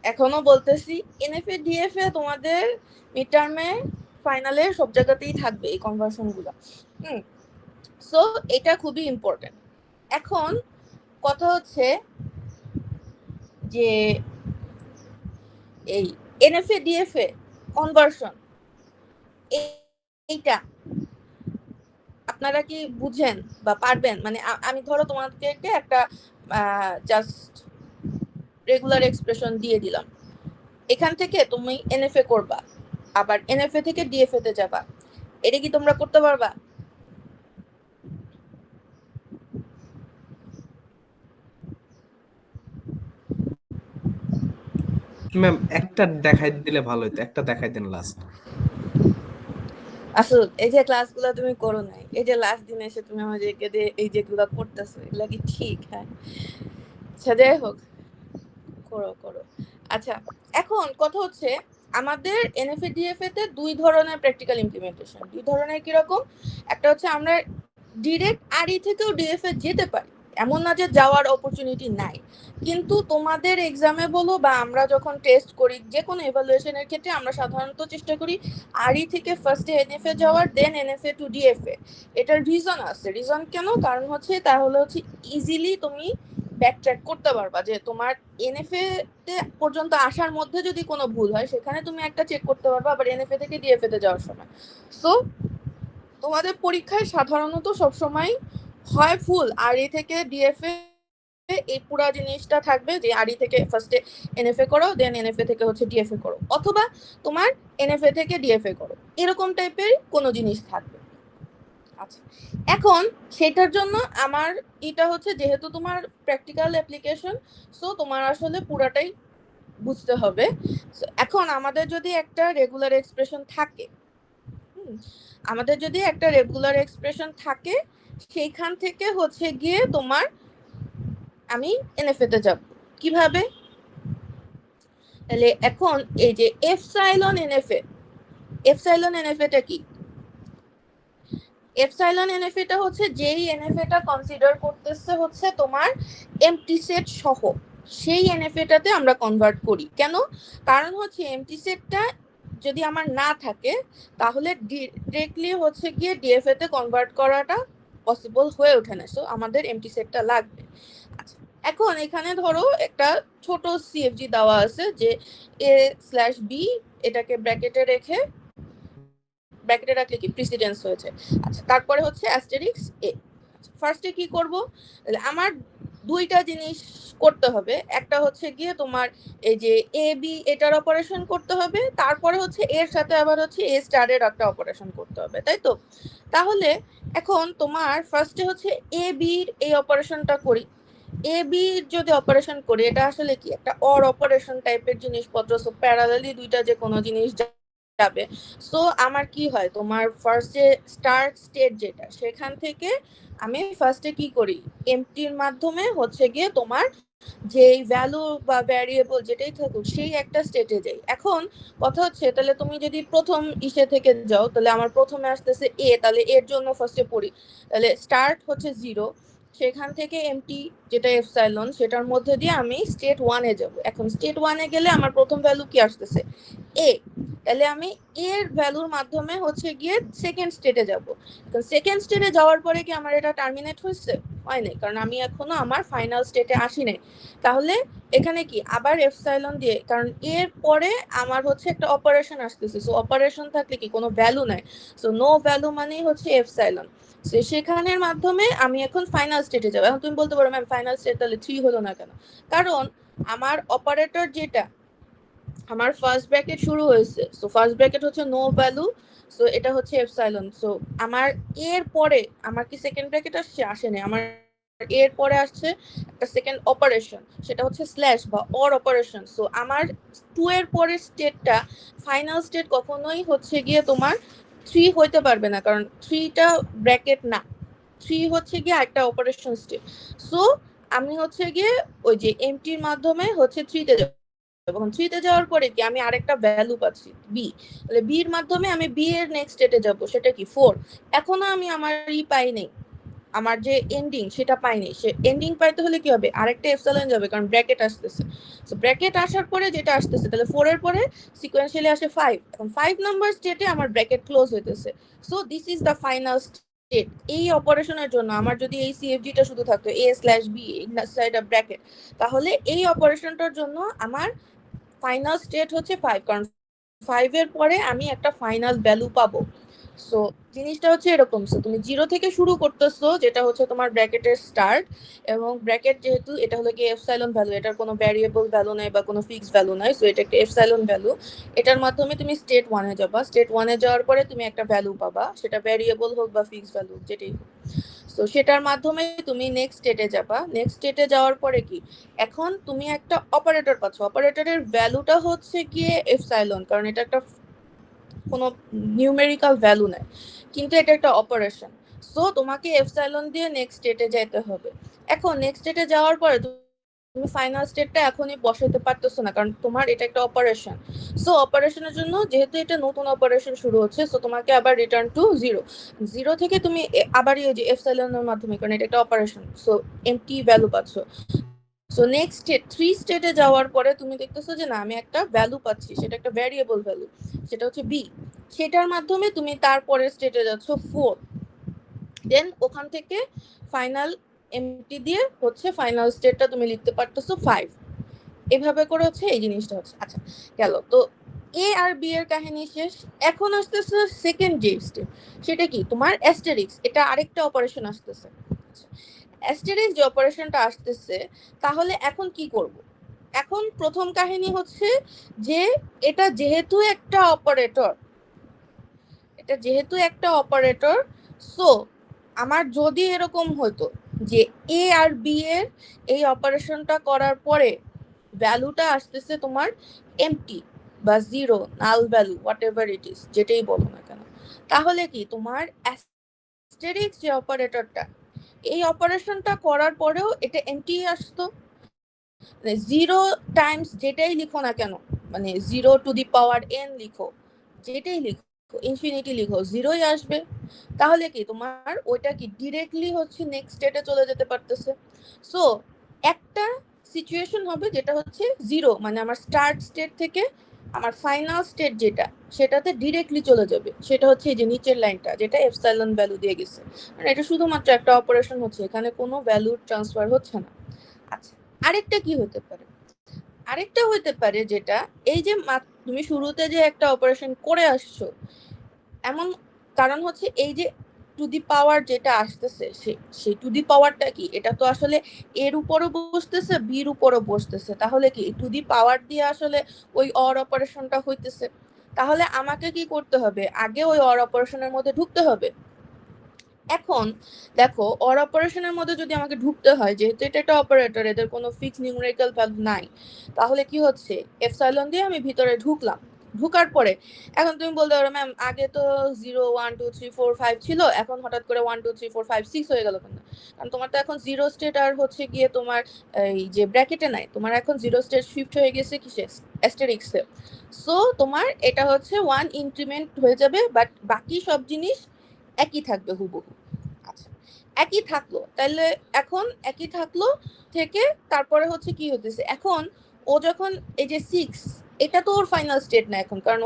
এখনো বলতেছি, এনএফএ ডিএফএ তোমাদের মিড টার্মে ফাইনালে সব জায়গাতেই থাকবে এই কনভার্সনগুলো। সো এটা খুবই ইম্পর্টেন্ট। এখন কথা হচ্ছে যে এই এনএফএ ডিএফএ কনভার্সন, এইটা আপনারা কি বুঝেন বা পারবেন? মানে আমি ধরো তোমাদেরকে একটা জাস্ট রেগুলার এক্সপ্রেশন দিয়ে দিলাম, এখান থেকে তুমি এনএফএ করবা, আবার এনএফএ থেকে ডিএফএ তে যাবা, এটা কি তোমরা করতে পারবা? ম্যাম একটা দেখাই দিলে ভালো হতো, একটা দেখাই দেন লাস্ট। আসলে এই যে ক্লাসগুলো তুমি করো নাই, এই যে লাস্ট দিন এসে তুমি আমাদেরকে এই যেগুলো করতেছো, এগুলা কি ঠিক? হ্যাঁ, আচ্ছা যাই হোক, করো। আচ্ছা, এখন কথা হচ্ছে আমাদের এনএফএ ডিএফএ তে 2 ধরনের প্র্যাকটিক্যাল ইমপ্লিমেন্টেশন। 2 ধরনের কিরকম? একটা হচ্ছে আমরা ডিরেক্ট আরই থেকেও ডিএফএ যেতে পারি, এমন না যে যাওয়ার অপরচুনিটি নাই, কিন্তু তোমাদের এক্সামে বলো বা আমরা যখন টেস্ট করি, যে কোনো ইভালুয়েশনের ক্ষেত্রে আমরা সাধারণত চেষ্টা করি আরই থেকে ফার্স্টে এনএফএ যাওয়ার, দেন এনএফএ টু ডিএফএ। এটার রিজন আছে। রিজন কেন? কারণ হচ্ছে তাহলে হচ্ছে ইজিলি তুমি ব্যাকট্র্যাক করতে পারবা, যে তোমার এনএফএ তে পর্যন্ত আসার মধ্যে যদি কোনো ভুল হয় সেখানে তুমি একটা চেক করতে পারবা, আবার এনএফএ থেকে ডিএফএ তে যাওয়ার সময়। সো তোমাদের পরীক্ষায় সাধারণত সবসময় হয় ফুল আরই থেকে ডিএফএ, এই পুরো জিনিসটা থাকবে যে আরই থেকে ফার্স্টে এনএফএ করো, দেন এনএফএ থেকে হচ্ছে ডিএফএ করো, অথবা তোমার এনএফএ থেকে ডিএফএ করো, এরকম টাইপের কোনো জিনিস থাকবে। আচ্ছা, এখন সেটার জন্য আমার এটা হচ্ছে, যেহেতু তোমার প্র্যাকটিক্যাল অ্যাপ্লিকেশন, সো তোমার আসলে পুরাটাই বুঝতে হবে। এখন আমাদের যদি একটা রেগুলার এক্সপ্রেশন থাকে, সেইখান থেকে হচ্ছে গিয়ে তোমার আমি এনএফএ তে যাব কিভাবে? তাহলে এখন এই যে এপসাইলন এনএফএ টা কি? এপসাইলন এনএফএ টা হচ্ছে যেই এনএফএ টা কনসিডার করতেছে হচ্ছে তোমার এমটি সেট সহ, সেই এনএফএ টাতে আমরা কনভার্ট করি। কেন? কারণ হচ্ছে এমটি সেটটা যদি আমার না থাকে তাহলে ডিরেক্টলি হচ্ছে গিয়ে ডিএফএ তে কনভার্ট করাটা পসিবল হয়ে ওঠে না, সো আমাদের এমটি সেটটা লাগবে। আচ্ছা, এখন এখানে ধরো একটা ছোট সিএফজি দেওয়া আছে যে a/b, এটাকে ব্র্যাকেটে রেখে ব্র্যাকেটে রাখলে কি প্রিসিডেন্স হয়েছে। আচ্ছা, তারপরে হচ্ছে অ্যাস্টেরিক্স এ। ফার্স্টে কি করব, আমার দুইটা জিনিস করতে হবে। একটা হচ্ছে গিয়ে তোমার এই যে এ বি এটার অপারেশন করতে হবে, তারপরে হচ্ছে এর সাথে আবার হচ্ছে এ স্টারের একটা অপারেশন করতে হবে, তাই তো? তাহলে এখন তোমার ফার্স্টে হচ্ছে এ বির এই অপারেশনটা করি। এ বি যদি অপারেশন করি, এটা আসলে কি একটা অর অপারেশন টাইপের জিনিসপত্র, সো প্যারালালি দুইটা যে কোনো জিনিস যাবে। সো আমার কি হয়, তোমার ফার্স্টে স্টার্ট স্টেট যেটা, সেখান থেকে আমি ফার্স্টে কি করি, এমটির মাধ্যমে হচ্ছে গিয়ে তোমার যেই ভ্যালু বা ভ্যারিয়েবল যেটাই থাকুক সেই একটা স্টেটে যাই। এখন কথা হচ্ছে, তাহলে তুমি যদি প্রথম ইসে থেকে যাও, তাহলে আমার প্রথমে আসতেছে এ, তাহলে এর জন্য ফার্স্টে পড়ি, তাহলে স্টার্ট হচ্ছে 0, সেখান থেকে এমটি যেটা এপসাইলন, সেটার মধ্যে দিয়ে আমি স্টেট 1-এ যাব। এখন স্টেট 1-এ গেলে আমার প্রথম ভ্যালু কি আসতেছে, এ, তাহলে আমি এর ভ্যালুর মাধ্যমে হচ্ছে গিয়ে সেকেন্ড স্টেটে যাব। এখন সেকেন্ড স্টেটে যাওয়ার পরে কি আমার এটা টার্মিনেট হয়েছে? হয় নাই, কারণ আমি এখনো আমার ফাইনাল স্টেটে আসি নাই। তাহলে এখানে কি আবার এপসাইলন দিয়ে, কারণ এর পরে আমার হচ্ছে একটা অপারেশন আসতেছে, সো অপারেশন থাকলে কি কোনো ভ্যালু নাই, সো নো ভ্যালু মানেই হচ্ছে এপসাইলন। সেখানের মাধ্যমে আমি এখন ফাইনাল স্টেটে যাবো। এখন তুমি বলতে পারো ম্যাম ফাইনাল স্টেট তাহলে 3 হলো না কেন? কারণ আমার অপারেটর যেটা, আমার ফার্স্ট ব্র্যাকেট শুরু হয়েছে, সো ফার্স্ট ব্র্যাকেট হচ্ছে নো ভ্যালু, সো এটা হচ্ছে এপসাইলন। সো আমার এর পরে আমার কি সেকেন্ড ব্র্যাকেট আসে না, আমার এর পরে আসছে একটা সেকেন্ড অপারেশন, সেটা হচ্ছে স্ল্যাশ বা অর অপারেশন। সো আমার 2 এর পরের স্টেটটা ফাইনাল স্টেট কখনোই হচ্ছে গিয়ে তোমার 3 হইতে পারবে না, কারণ 3টা ব্র্যাকেট না, 3 হচ্ছে গিয়ে একটা অপারেশন স্টেট। সো আমি হচ্ছে গিয়ে ওই যে এমটির মাধ্যমে হচ্ছে 3-তে যাব। এবং 3-তে যাওয়ার পরে কি আমি আরেকটা ভ্যালু পাচ্ছি বি, তাহলে বির মাধ্যমে আমি বি এর নেক্সট স্টেটে যাব, সেটা কি 4। এখনো আমি আমার পাই নাই, আমার যে এন্ডিং সেটা পাইনি। সে এন্ডিং পাইতে হলে কি হবে, আরেকটা এপসাইলন যাবে, কারণ ব্র্যাকেট আসতেছে। সো ব্র্যাকেট আসার পরে যেটা আসতেছে, তাহলে 4 এর পরে সিকোয়েন্সিয়ালি আসে 5। এখন 5 নাম্বার স্টেটে আমার ব্র্যাকেট ক্লোজ হইতেছে। So this is the final state. এই অপারেশনের জন্য আমার যদি এই সিএফজিটা শুধু থাকতো a slash b inside a bracket, তাহলে এই অপারেশনটার জন্য আমার ফাইনাল স্টেট হচ্ছে 5, কারণ 5 এর পরে আমি একটা ফাইনাল ভ্যালু পাবো। সো জিনিসটা হচ্ছে এরকম, সো তুমি 0 থেকে শুরু করতেছো, যেটা হচ্ছে তোমার ব্র্যাকেটের স্টার্ট, এবং ব্র্যাকেট যেহেতু এটা হলো কি এপসাইলন ভ্যালু, এটার কোনো ভ্যারিয়েবল ভ্যালু নাই বা কোনো ফিক্সড ভ্যালু নাই, সো এটা একটা এপসাইলন ভ্যালু। এটার মাধ্যমে তুমি স্টেট 1-এ যাবা, স্টেট 1-এ যাওয়ার পরে তুমি একটা ভ্যালু পাবা, সেটা ভ্যারিয়েবল হোক বা ফিক্সড ভ্যালু যেটাই হোক। সো সেটার মাধ্যমে তুমি নেক্সট স্টেটে যাবা। নেক্সট স্টেটে যাওয়ার পরে কি, এখন তুমি একটা অপারেটর পাচ্ছ, অপারেটরের ভ্যালুটা হচ্ছে গিয়ে এপসাইলন, কারণ এটা একটা কোনো নিউমেরিক্যাল ভ্যালু নাই, কিন্তু এটা একটা অপারেশন। সো তোমাকে এপসাইলন দিয়ে নেক্সট স্টেটে যেতে হবে। এখন নেক্সট স্টেটে যাওয়ার পরে তুমি ফাইনাল স্টেটটা এখনই বসাতে পারতেছো না, কারণ তোমার এটা একটা অপারেশন। সো অপারেশনের জন্য যেহেতু এটা নতুন অপারেশন শুরু হচ্ছে, সো তোমাকে আবার রিটার্ন টু 0 থেকে তুমি আবার এই যে এপসাইলনের মাধ্যমে, কারণ এটা একটা অপারেশন, সো এমটি ভ্যালু পাচ্ছ। সো নেক্সট স্টেট 3 স্টেটে যাওয়ার পরে তুমি দেখতেছো যে না, আমি একটা ভ্যালু পাচ্ছি, সেটা একটা ভ্যারিয়েবল ভ্যালু, সেটা হচ্ছে বি। সেটার মাধ্যমে তুমি তারপরের স্টেটে যাচ্ছ 4, দেন ওখান থেকে ফাইনাল এমটি দিয়ে হচ্ছে ফাইনাল স্টেটটা তুমি লিখতে পারতেছো 5। এভাবে করে হচ্ছে এই জিনিসটা হচ্ছে। আচ্ছা গেল তো এ আর বি এর কাহিনী শেষ। এখন আসতেছে সেকেন্ড যে স্টেপ, সেটা কি তোমার অ্যাস্টেরিক্স, এটা আরেকটা অপারেশন আসতেছে। অ্যাস্টেরিক্স যে অপারেশনটা আসতেছে, তাহলে এখন কি করব? এখন প্রথম কাহিনী হচ্ছে যে এটা যেহেতু একটা অপারেটর, সো আমার যদি এরকম হতো যে এ আর বি এর এই অপারেশনটা করার পরে ভ্যালুটা আসতেছে তোমার এমটি বা 0, null value, what ever it is, যেটাই বলো না কেন, তাহলে কি তোমার অ্যাস্টেরিক্স যে অপারেটরটা, এই অপারেশনটা করার পরেও এটা এমটি আসতো। 0 টাইমস যেটাই লিখো না কেন, মানে 0 টু দি পাওয়ার n লিখো, যেটাই লিখো, ইনফিনিটি লিখো, 0ই আসবে। তাহলে কি তোমার ওইটা কি ডিরেক্টলি হচ্ছে নেক্সট স্টেটে চলে যেতে পারতেছে। সো একটা সিচুয়েশন হবে যেটা হচ্ছে 0, মানে আমার স্টার্ট স্টেট থেকে আমার ফাইনাল স্টেট যেটা, সেটাতে ডিরেক্টলি চলে যাবে, সেটা হচ্ছে এই যে নিচের লাইনটা, যেটা এপসাইলন ভ্যালু দিয়ে গেছে, মানে এটা শুধুমাত্র একটা অপারেশন হচ্ছে, এখানে কোনো ভ্যালু ট্রান্সফার হচ্ছে না। আচ্ছা, আরেকটা কি হতে পারে, যেটা এই যে তুমি শুরুতে যে একটা অপারেশন করে আসছো, এমন কারণ হচ্ছে এই যে টু দি পাওয়ার যেটা আসতেছে সেই টু দি পাওয়ারটা কি, এটা তো আসলে এর উপরও বসতেছে বির উপরও বসতেছে, তাহলে কি টু দি পাওয়ার দিয়ে আসলে ওই অর অপারেশনটা হইতেছে। তাহলে আমাকে কি করতে হবে, আগে ওই অর অপারেশনের মধ্যে ঢুকতে হবে। এখন দেখো অর অপারেশনের মধ্যে যদি আমাকে ঢুকতে হয়, যেহেতু এটা একটা অপারেটর, এদের কোনো ফিক্স নিউমেরিক্যাল ভ্যালু নাই, তাহলে কি হচ্ছে এপসাইলন দিয়ে আমি ভিতরে ঢুকলাম। ঢুকার পরে এখন তুমি বলতে পারো ম্যাম আগে তো 0 1 2 3 4 5 ছিল, এখন হঠাৎ করে 1 2 3 4 5 6 হয়ে গেল কেন? কারণ তোমার তো এখন জিরো স্টেট আর হচ্ছে গিয়ে তোমার এই যে ব্র্যাকেটে নাই, তোমার এখন জিরো স্টেট শিফট হয়ে গেছে কিসে, অ্যাস্টেরিক্সে। সো তোমার এটা হচ্ছে 1 ইনক্রিমেন্ট হয়ে যাবে, বাট বাকি সব জিনিস একই থাকবে হুবহু। আচ্ছা, একই থাকলো, তাহলে এখন একই থাকলো থেকে তারপরে হচ্ছে কি হতেছে, এখন ও যখন এই যে 6, এটা তো ওর ফাইনাল স্টেট না এখন, কারণ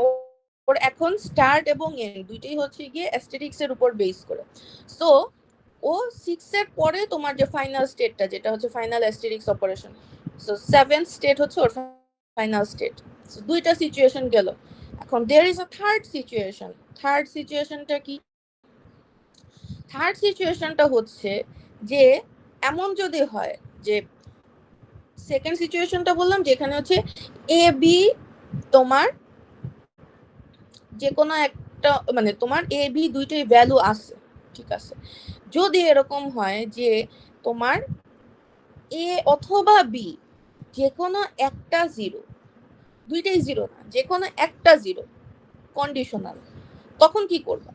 ওর এখন স্টার্ট এবং এন্ড দুইটাই হচ্ছে গিয়ে অ্যাস্টেরিক্স এর উপর বেস করে। সো ও 6 এর পরে তোমার যে ফাইনাল স্টেটটা, যেটা হচ্ছে final asterisk operation, so 7th state হচ্ছে ওর ফাইনাল স্টেট। সো দুইটা সিচুয়েশন গেল। এখন there is a third situation. Third সিচুয়েশনটা কি? থার্ড সিচুয়েশনটা হচ্ছে যে এমন যদি হয় যে সেকেন্ড সিচুয়েশনটা বললাম যেখানে হচ্ছে এ বি তোমার যে কোনো একটা মানে তোমার এ বি দুইটাই ভ্যালু আছে, ঠিক আছে। যদি এরকম হয় যে তোমার এ অথবা বি যে কোনো একটা জিরো, দুইটাই জিরো না, যে কোনো একটা জিরো কন্ডিশনাল, তখন কি করবা?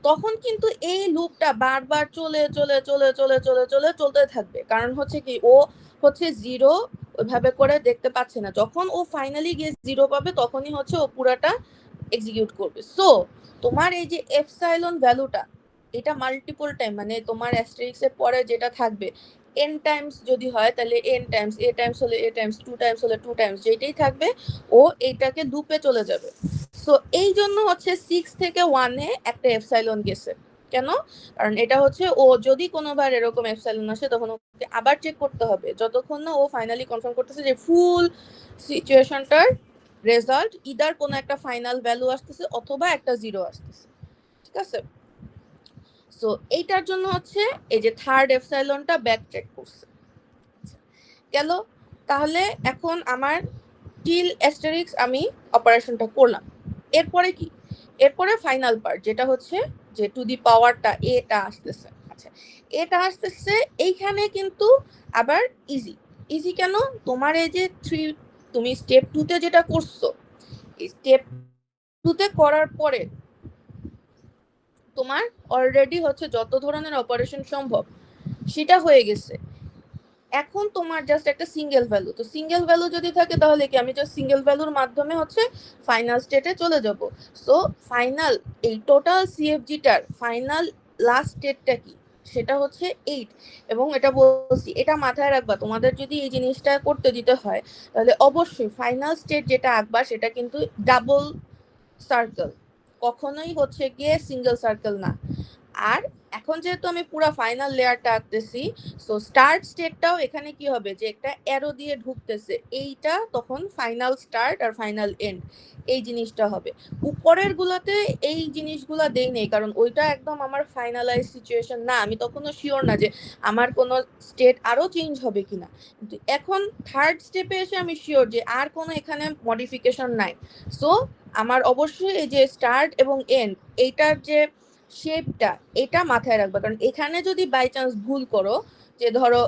তখন কিন্তু এই লুপটা বারবার চলে চলে চলে চলে চলে চলে চলতে থাকবে, কারণ হচ্ছে কি ও হচ্ছে জিরো ওইভাবে করে দেখতে পাচ্ছে না, যখন ও ফাইনালি গিয়ে জিরো পাবে তখনই হচ্ছে ও পুরাটা এক্সিকিউট করবে। সো তোমার এই যে এপসাইলন ভ্যালুটা, এটা মাল্টিপল টাইম মানে তোমার অ্যাস্টেরিক্স এর পরে যেটা থাকবে n টাইমস যদি হয় তাহলে n টাইমস, a টাইমস হলে a টাইমস, 2 টাইমস হলে 2 টাইমস, যেটাই থাকবে ও এইটাকে লুপে চলে যাবে। সো এই জন্য হচ্ছে 6 থেকে 1 এ একটা এপসাইলন গেছে। কেন? কারণ এটা হচ্ছে ও যদি কোনোবার এরকম এপসাইলন আসে তখন ওকে আবার চেক করতে হবে, যতক্ষণ না ও ফাইনালি কনফার্ম করতেছে যে ফুল সিচুয়েশনটার রেজাল্ট ইদার কোনো একটা ফাইনাল ভ্যালু আসতেছে অথবা একটা জিরো আসতেছে, ঠিক আছে। সো এইটার জন্য হচ্ছে এই যে থার্ড এপসাইলনটা ব্যাক ট্র্যাক করছে। গেল, তাহলে এখন আমার টিল অ্যাস্টেরিক্স আমি অপারেশনটা করলাম। এরপরে কি? এরপরে ফাইনাল পার্ট যেটা হচ্ছে যে টু দি পাওয়ারটা এটা আসতেছে। আচ্ছা, এটা আসতেছে এইখানে কিন্তু আবার ইজি। ইজি কেন? তোমার এই যে 3 তুমি স্টেপ 2 তে যেটা করছো, এই স্টেপ 2 তে করার পরে তোমার অলরেডি হচ্ছে যত ধরনের অপারেশন সম্ভব সেটা হয়ে গেছে। এখন তোমার জাস্ট একটা সিঙ্গেল ভ্যালু, তো সিঙ্গেল ভ্যালু যদি থাকে তাহলে কি আমি জাস্ট সিঙ্গেল ভ্যালুর মাধ্যমে হচ্ছে ফাইনাল স্টেটে চলে যাব। সো ফাইনাল এই টোটাল সিএফজিটার ফাইনাল লাস্ট স্টেটটা কি, সেটা হচ্ছে 8। এবং এটা বলছি, এটা মাথায় রাখবা, তোমাদের যদি এই জিনিসটা করতে দিতে হয় তাহলে অবশ্যই ফাইনাল স্টেট যেটা আঁকবা সেটা কিন্তু ডাবল সার্কেল, কখনোই হচ্ছে গিয়ে সিঙ্গেল সার্কেল না। আর এখন যেহেতু আমি পুরো ফাইনাল লেয়ারটা আঁকতেছি, সো স্টার্ট স্টেটটাও এখানে কি হবে যে একটা অ্যারো দিয়ে ঢুকতেছে, এইটা তখন ফাইনাল স্টার্ট আর ফাইনাল এন্ড এই জিনিসটা হবে। উপরের গুলোতে এই জিনিসগুলো দেই নেই, কারণ ওইটা একদম আমার ফাইনালাইজ সিচুয়েশন না, আমি তখনও শিওর না যে আমার কোনো স্টেট আরো চেঞ্জ হবে কিনা। কিন্তু এখন থার্ড স্টেপে এসে আমি শিওর যে আর কোনো এখানে মডিফিকেশন নাই। সো আমার অবশ্যই এই যে স্টার্ট এবং এন্ড এইটার যে শেপটা এটা মাথায় রাখবা, কারণ এখানে যদি বাই চান্স ভুল করো যে ধরো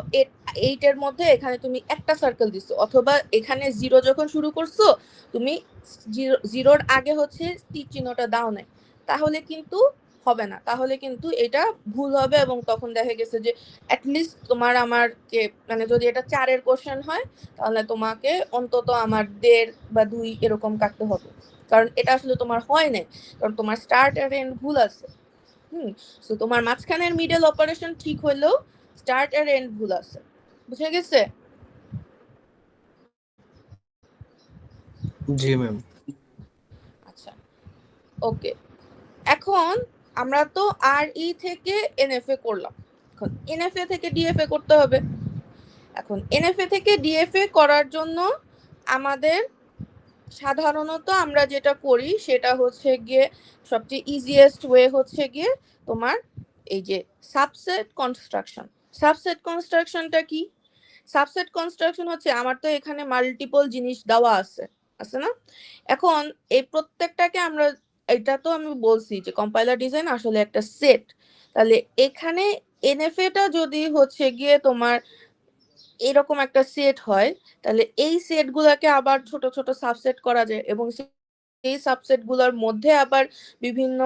8 এর মধ্যে এখানে তুমি একটা সার্কেল দিছো, অথবা এখানে জিরো যখন শুরু করছো তুমি জিরোর আগে হচ্ছে তীর চিহ্নটা দাও নাই, তাহলে কিন্তু হবে না, তাহলে কিন্তু এটা ভুল হবে। এবং তখন দেখা গেছে যে অ্যাটলিস্ট তোমার আমারকে মানে যদি এটা 4-এর কোশ্চেন হয় তাহলে তোমাকে অন্তত আমার 1.5 বা 2 এরকম কাটতে হবে, কারণ এটা আসলে তোমার হয় নাই, কারণ তোমার স্টার্ট আর এন্ড ভুল আছে। সো তোমার মাঝখানের মিডল অপারেশন ঠিক হলেও স্টার্ট আর এন্ড ভুল আছে। বুঝে গেছে? জি ম্যাম। আচ্ছা, ওকে। এখন আমরা তো আর ই থেকে এনএফএ করলাম, এখন এনএফএ থেকে ডিএফএ করতে হবে। এখন এনএফএ থেকে ডিএফএ করার জন্য আমাদের সাধারণত আমরা যেটা করি সেটা হচ্ছে গিয়ে সবচেয়ে ইজিয়েস্ট ওয়ে হচ্ছে গিয়ে তোমার এই যে সাবসেট কনস্ট্রাকশন। সাবসেট কনস্ট্রাকশনটা কি? সাবসেট কনস্ট্রাকশন হচ্ছে আমার তো এখানে মাল্টিপল জিনিস দেওয়া আছে, আছে না? এখন এই প্রত্যেকটাকে আমরা, এটা তো আমি বলছি যে কম্পাইলার ডিজাইন আসলে একটা সেট। তাহলে এখানে এনএফএটা যদি হচ্ছে গিয়ে তোমার এরকম একটা সেট হয়, তাহলে এই সেট গুলাকে আবার ছোট ছোট সাবসেট করা যায় এবং এই সাবসেট গুলোর মধ্যে আবার বিভিন্ন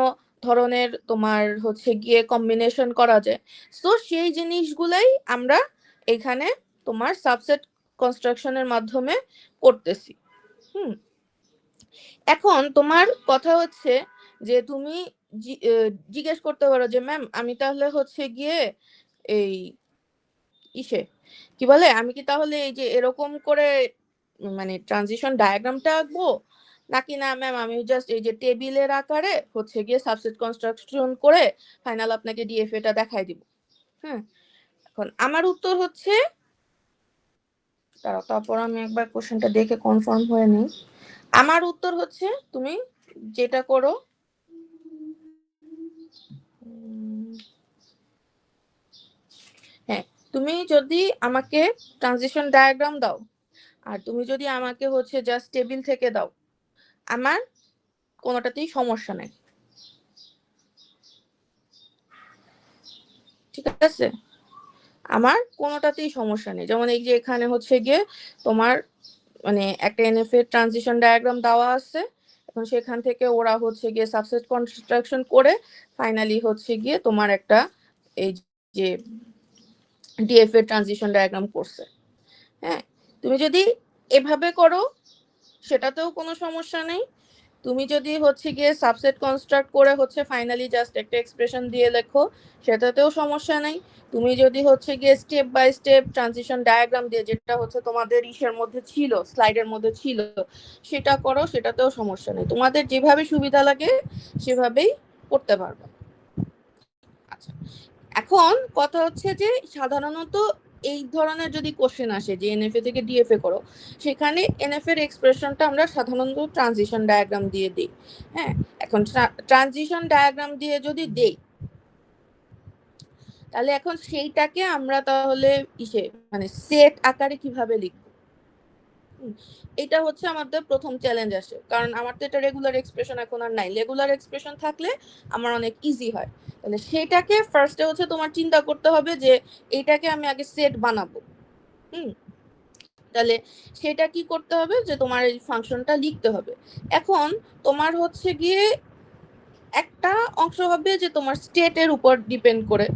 ধরনের তোমার হচ্ছে গিয়ে কম্বিনেশন করা যায়। সো সেই জিনিসগুলাই আমরা এখানে তোমার সাবসেট কনস্ট্রাকশনের মাধ্যমে করতেছি। হুম, এখন তোমার কথা হচ্ছে যে তুমি জিজ্ঞেস করতে পারো যে ম্যাম আমি তাহলে হচ্ছে গিয়ে এই ইসে কি বলে, আমি কি তাহলে এই যে এরকম করে মানে ট্রানজিশন ডায়াগ্রামটা আঁকবো, নাকি না ম্যাম আমি জাস্ট এই যে টেবিলের আকারে হচ্ছে গিয়ে সাবসেট কনস্ট্রাকশন করে ফাইনাল আপনাকে ডিএফএ টা দেখাই দিব? হ্যাঁ, এখন আমার উত্তর হচ্ছে, তারপর আমি একবার কোশ্চেনটা দেখে কনফার্ম হয়ে নিই। আমার উত্তর হচ্ছে তুমি যেটা করো, হ্যাঁ, তুমি যদি আমাকে ট্রানজিশন ডায়াগ্রাম দাও আর তুমি যদি আমাকে হচ্ছে জাস্ট টেবিল থেকে দাও, আমার কোনোটাতেই সমস্যা নেই, ঠিক আছে? আমার কোনোটাতেই সমস্যা নেই। যেমন এই যে এখানে হচ্ছে গিয়ে তোমার মানে একটা এনএফএ ট্রানজিশন ডায়াগ্রাম দেওয়া আছে, এখন সেখান থেকে ওরা হচ্ছে গিয়ে সাবসেট কনস্ট্রাকশন করে ফাইনালি হচ্ছে গিয়ে তোমার একটা এই যে ডিএফএ ট্রানজিশন ডায়াগ্রাম করছে। হ্যাঁ, তুমি যদি এভাবে করো সেটাতেও কোনো সমস্যা নেই। তুমি যদি হচ্ছে গিয়ে সাবসেট কনস্ট্রাক্ট করে হচ্ছে ফাইনালি জাস্ট একটা এক্সপ্রেশন দিয়ে লেখো, সেটাতেও সমস্যা নেই। তুমি যদি হচ্ছে গিয়ে step by step transition diagram দিয়ে, যেটা হচ্ছে তোমাদের ইসের মধ্যে ছিল, স্লাইডের মধ্যে ছিল, সেটা করো, সেটাতেও সমস্যা নেই। তোমাদের যেভাবে সুবিধা লাগে সেভাবেই করতে পারবে। আচ্ছা, এখন কথা হচ্ছে যে সাধারণত এই ধরনের যদি কোশ্চেন আসে যে এনএফএ থেকে ডিএফএ করো, সেখানে এনএফ এর এক্সপ্রেশনটা আমরা সাধারণত ট্রানজিশন ডায়াগ্রাম দিয়ে দিই। হ্যাঁ, এখন ট্রানজিশন ডায়াগ্রাম দিয়ে যদি দেই, তাহলে এখন সেইটাকে আমরা তাহলে ইসে মানে সেট আকারে কিভাবে লিখব? এটা হচ্ছে আমাদের প্রথম চ্যালেঞ্জ আসে, কারণ আমার তো এটা রেগুলার এক্সপ্রেশন এখন আর নাই। রেগুলার এক্সপ্রেশন থাকলে আমার অনেক ইজি হয়। তাহলে সেটাকে ফার্স্টে হচ্ছে তোমার চিন্তা করতে হবে যে এইটাকে আমি আগে সেট বানাবো। তাহলে সেটা কি করতে হবে যে তোমার এই ফাংশনটা লিখতে হবে। এখন তোমার হচ্ছে গিয়ে একটা অংশ হবে যে তোমার স্টেটের উপর ডিপেন্ড করে।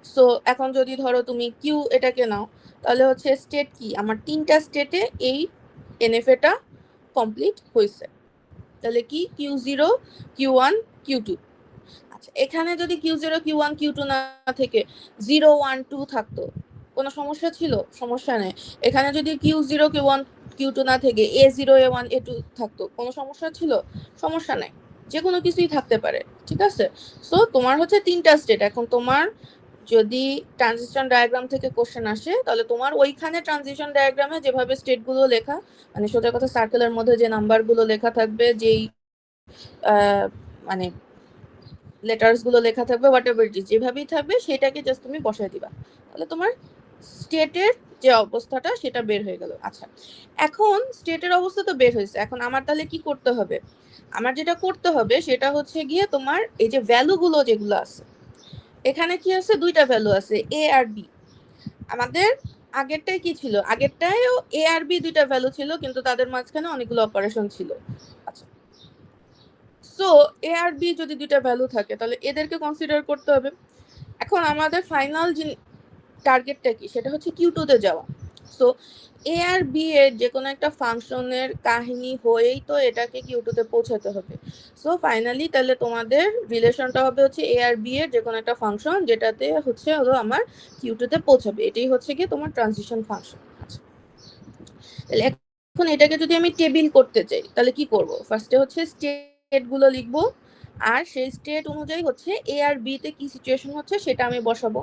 সো এখন যদি ধরো তুমি কিউ এটাকে নাও, তাহলে হচ্ছে স্টেট কি, আমার 3টা স্টেটে এই এনএফএটা কমপ্লিট হয়েছে। তাহলে কি Q0 Q1 Q2। আচ্ছা, এখানে যদি Q0 Q1 Q2 না থেকে 0 1 2 থাকতো, কোনো সমস্যা ছিল? সমস্যা নেই। এখানে যদি Q0 Q1 Q2 না থেকে A0 A1 A2 থাকতো, কোনো সমস্যা ছিল? সমস্যা নাই, যে কোনো কিছুই থাকতে পারে, ঠিক আছে? সো তোমার হচ্ছে 3টা স্টেট। এখন তোমার যদি ট্রানজিশন ডায়াগ্রাম থেকে কোশ্চেন আসে, তাহলে তোমার ওইখানে ট্রানজিশন ডায়াগ্রামে যেভাবে স্টেটগুলো লেখা, মানে সোজা কথা সার্কেলের মধ্যে যে নাম্বারগুলো লেখা থাকবে, যেই মানে লেটার্স গুলো লেখা থাকবে, হোয়াট এভার ইট ইজ, যেভাবেই থাকবে সেটাকে জাস্ট তুমি বসায় দিবা, তাহলে তোমার স্টেটের যে অবস্থাটা সেটা বের হয়ে গেল। আচ্ছা, এখন স্টেটের অবস্থা তো বের হয়েছে, এখন আমার তাহলে কি করতে হবে? আমার যেটা করতে হবে সেটা হচ্ছে গিয়ে তোমার এই যে ভ্যালুগুলো যেগুলো আছে, এখানে কি আছে, 2টা ভ্যালু আছে, এ আর বি। আমাদের আগেরটাই কি ছিল, আগেরটায়ও এ আর বি 2টা ভ্যালু ছিল, কিন্তু তাদের মাঝখানে অনেকগুলো অপারেশন ছিল। আচ্ছা, সো এ আর বি যদি 2টা ভ্যালু থাকে, তাহলে এদেরকে কনসিডার করতে হবে। এখন আমাদের ফাইনাল যে টার্গেটটা কি, সেটা হচ্ছে Q2 তে যাওয়া। সো এ আর বি এর যে কোনো একটা ফাংশনের কাহিনী হয়েই তো এটাকে Q2 তে পৌঁছাতে হবে। সো ফাইনালি তাহলে তোমাদের রিলেশনটা হবে হচ্ছে এ আর বি এর যে কোনো একটা ফাংশন যেটাতে হচ্ছে হলো আমার Q2 তে পৌঁছাবে, এটাই হচ্ছে কি তোমার ট্রানজিশন ফাংশন। আচ্ছা, তাহলে এখন এটাকে যদি আমি টেবিল করতে চাই, তাহলে কি করব? ফার্স্টে হচ্ছে স্টেট গুলো লিখবো, আর সেই স্টেট অনুযায়ী হচ্ছে এ আর বি তে কি সিচুয়েশন হচ্ছে সেটা আমি বসাবো।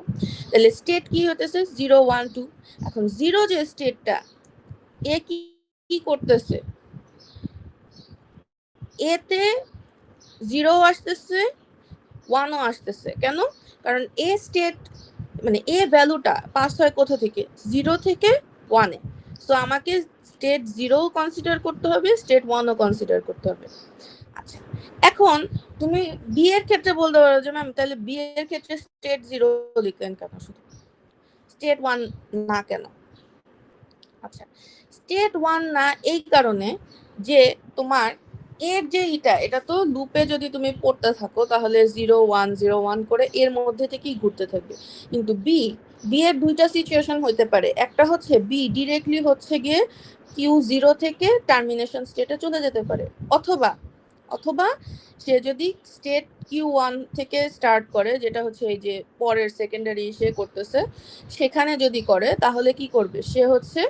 তাহলে স্টেট কি হতেছে 0 1 2। এখন 0 যে স্টেটটা, এ কি করতেছে, এতে 0 আসতেছে 1ও আসতেছে। কেন? কারণ এ স্টেট মানে এ ভ্যালুটা পাস হয় কোথা থেকে? 0 থেকে 1 এ। সো আমাকে স্টেট 0 কনসিডার করতে হবে, স্টেট 1ও কনসিডার করতে হবে। আচ্ছা, এখন তুমি বি এর ক্ষেত্রে বলতে পারো যে ম্যাম তাহলে বি এর ক্ষেত্রে স্টেট 0 লিখলেন কেন, শুধু স্টেট 1 না কেন? আচ্ছা, স্টেট 1 না এই কারণে যে তোমার এর যে এটা তো লুপে যদি তুমি পড়তে থাকো তাহলে 0 1 0 1 করে এর মধ্যে থেকেই ঘুরতে থাকবে। কিন্তু বি এর দুইটা সিচুয়েশন হইতে পারে। একটা হচ্ছে বি ডিরেক্টলি হচ্ছে গিয়ে Q0 থেকে টার্মিনেশন স্টেটে চলে যেতে পারে, অথবা সে যদি স্টেট Q1 থেকে স্টার্ট করে, যেটা হচ্ছে এই যে পরের সেকেন্ডারি সে করতেছে, সেখানে যদি করে তাহলে কি করবে, সে হচ্ছে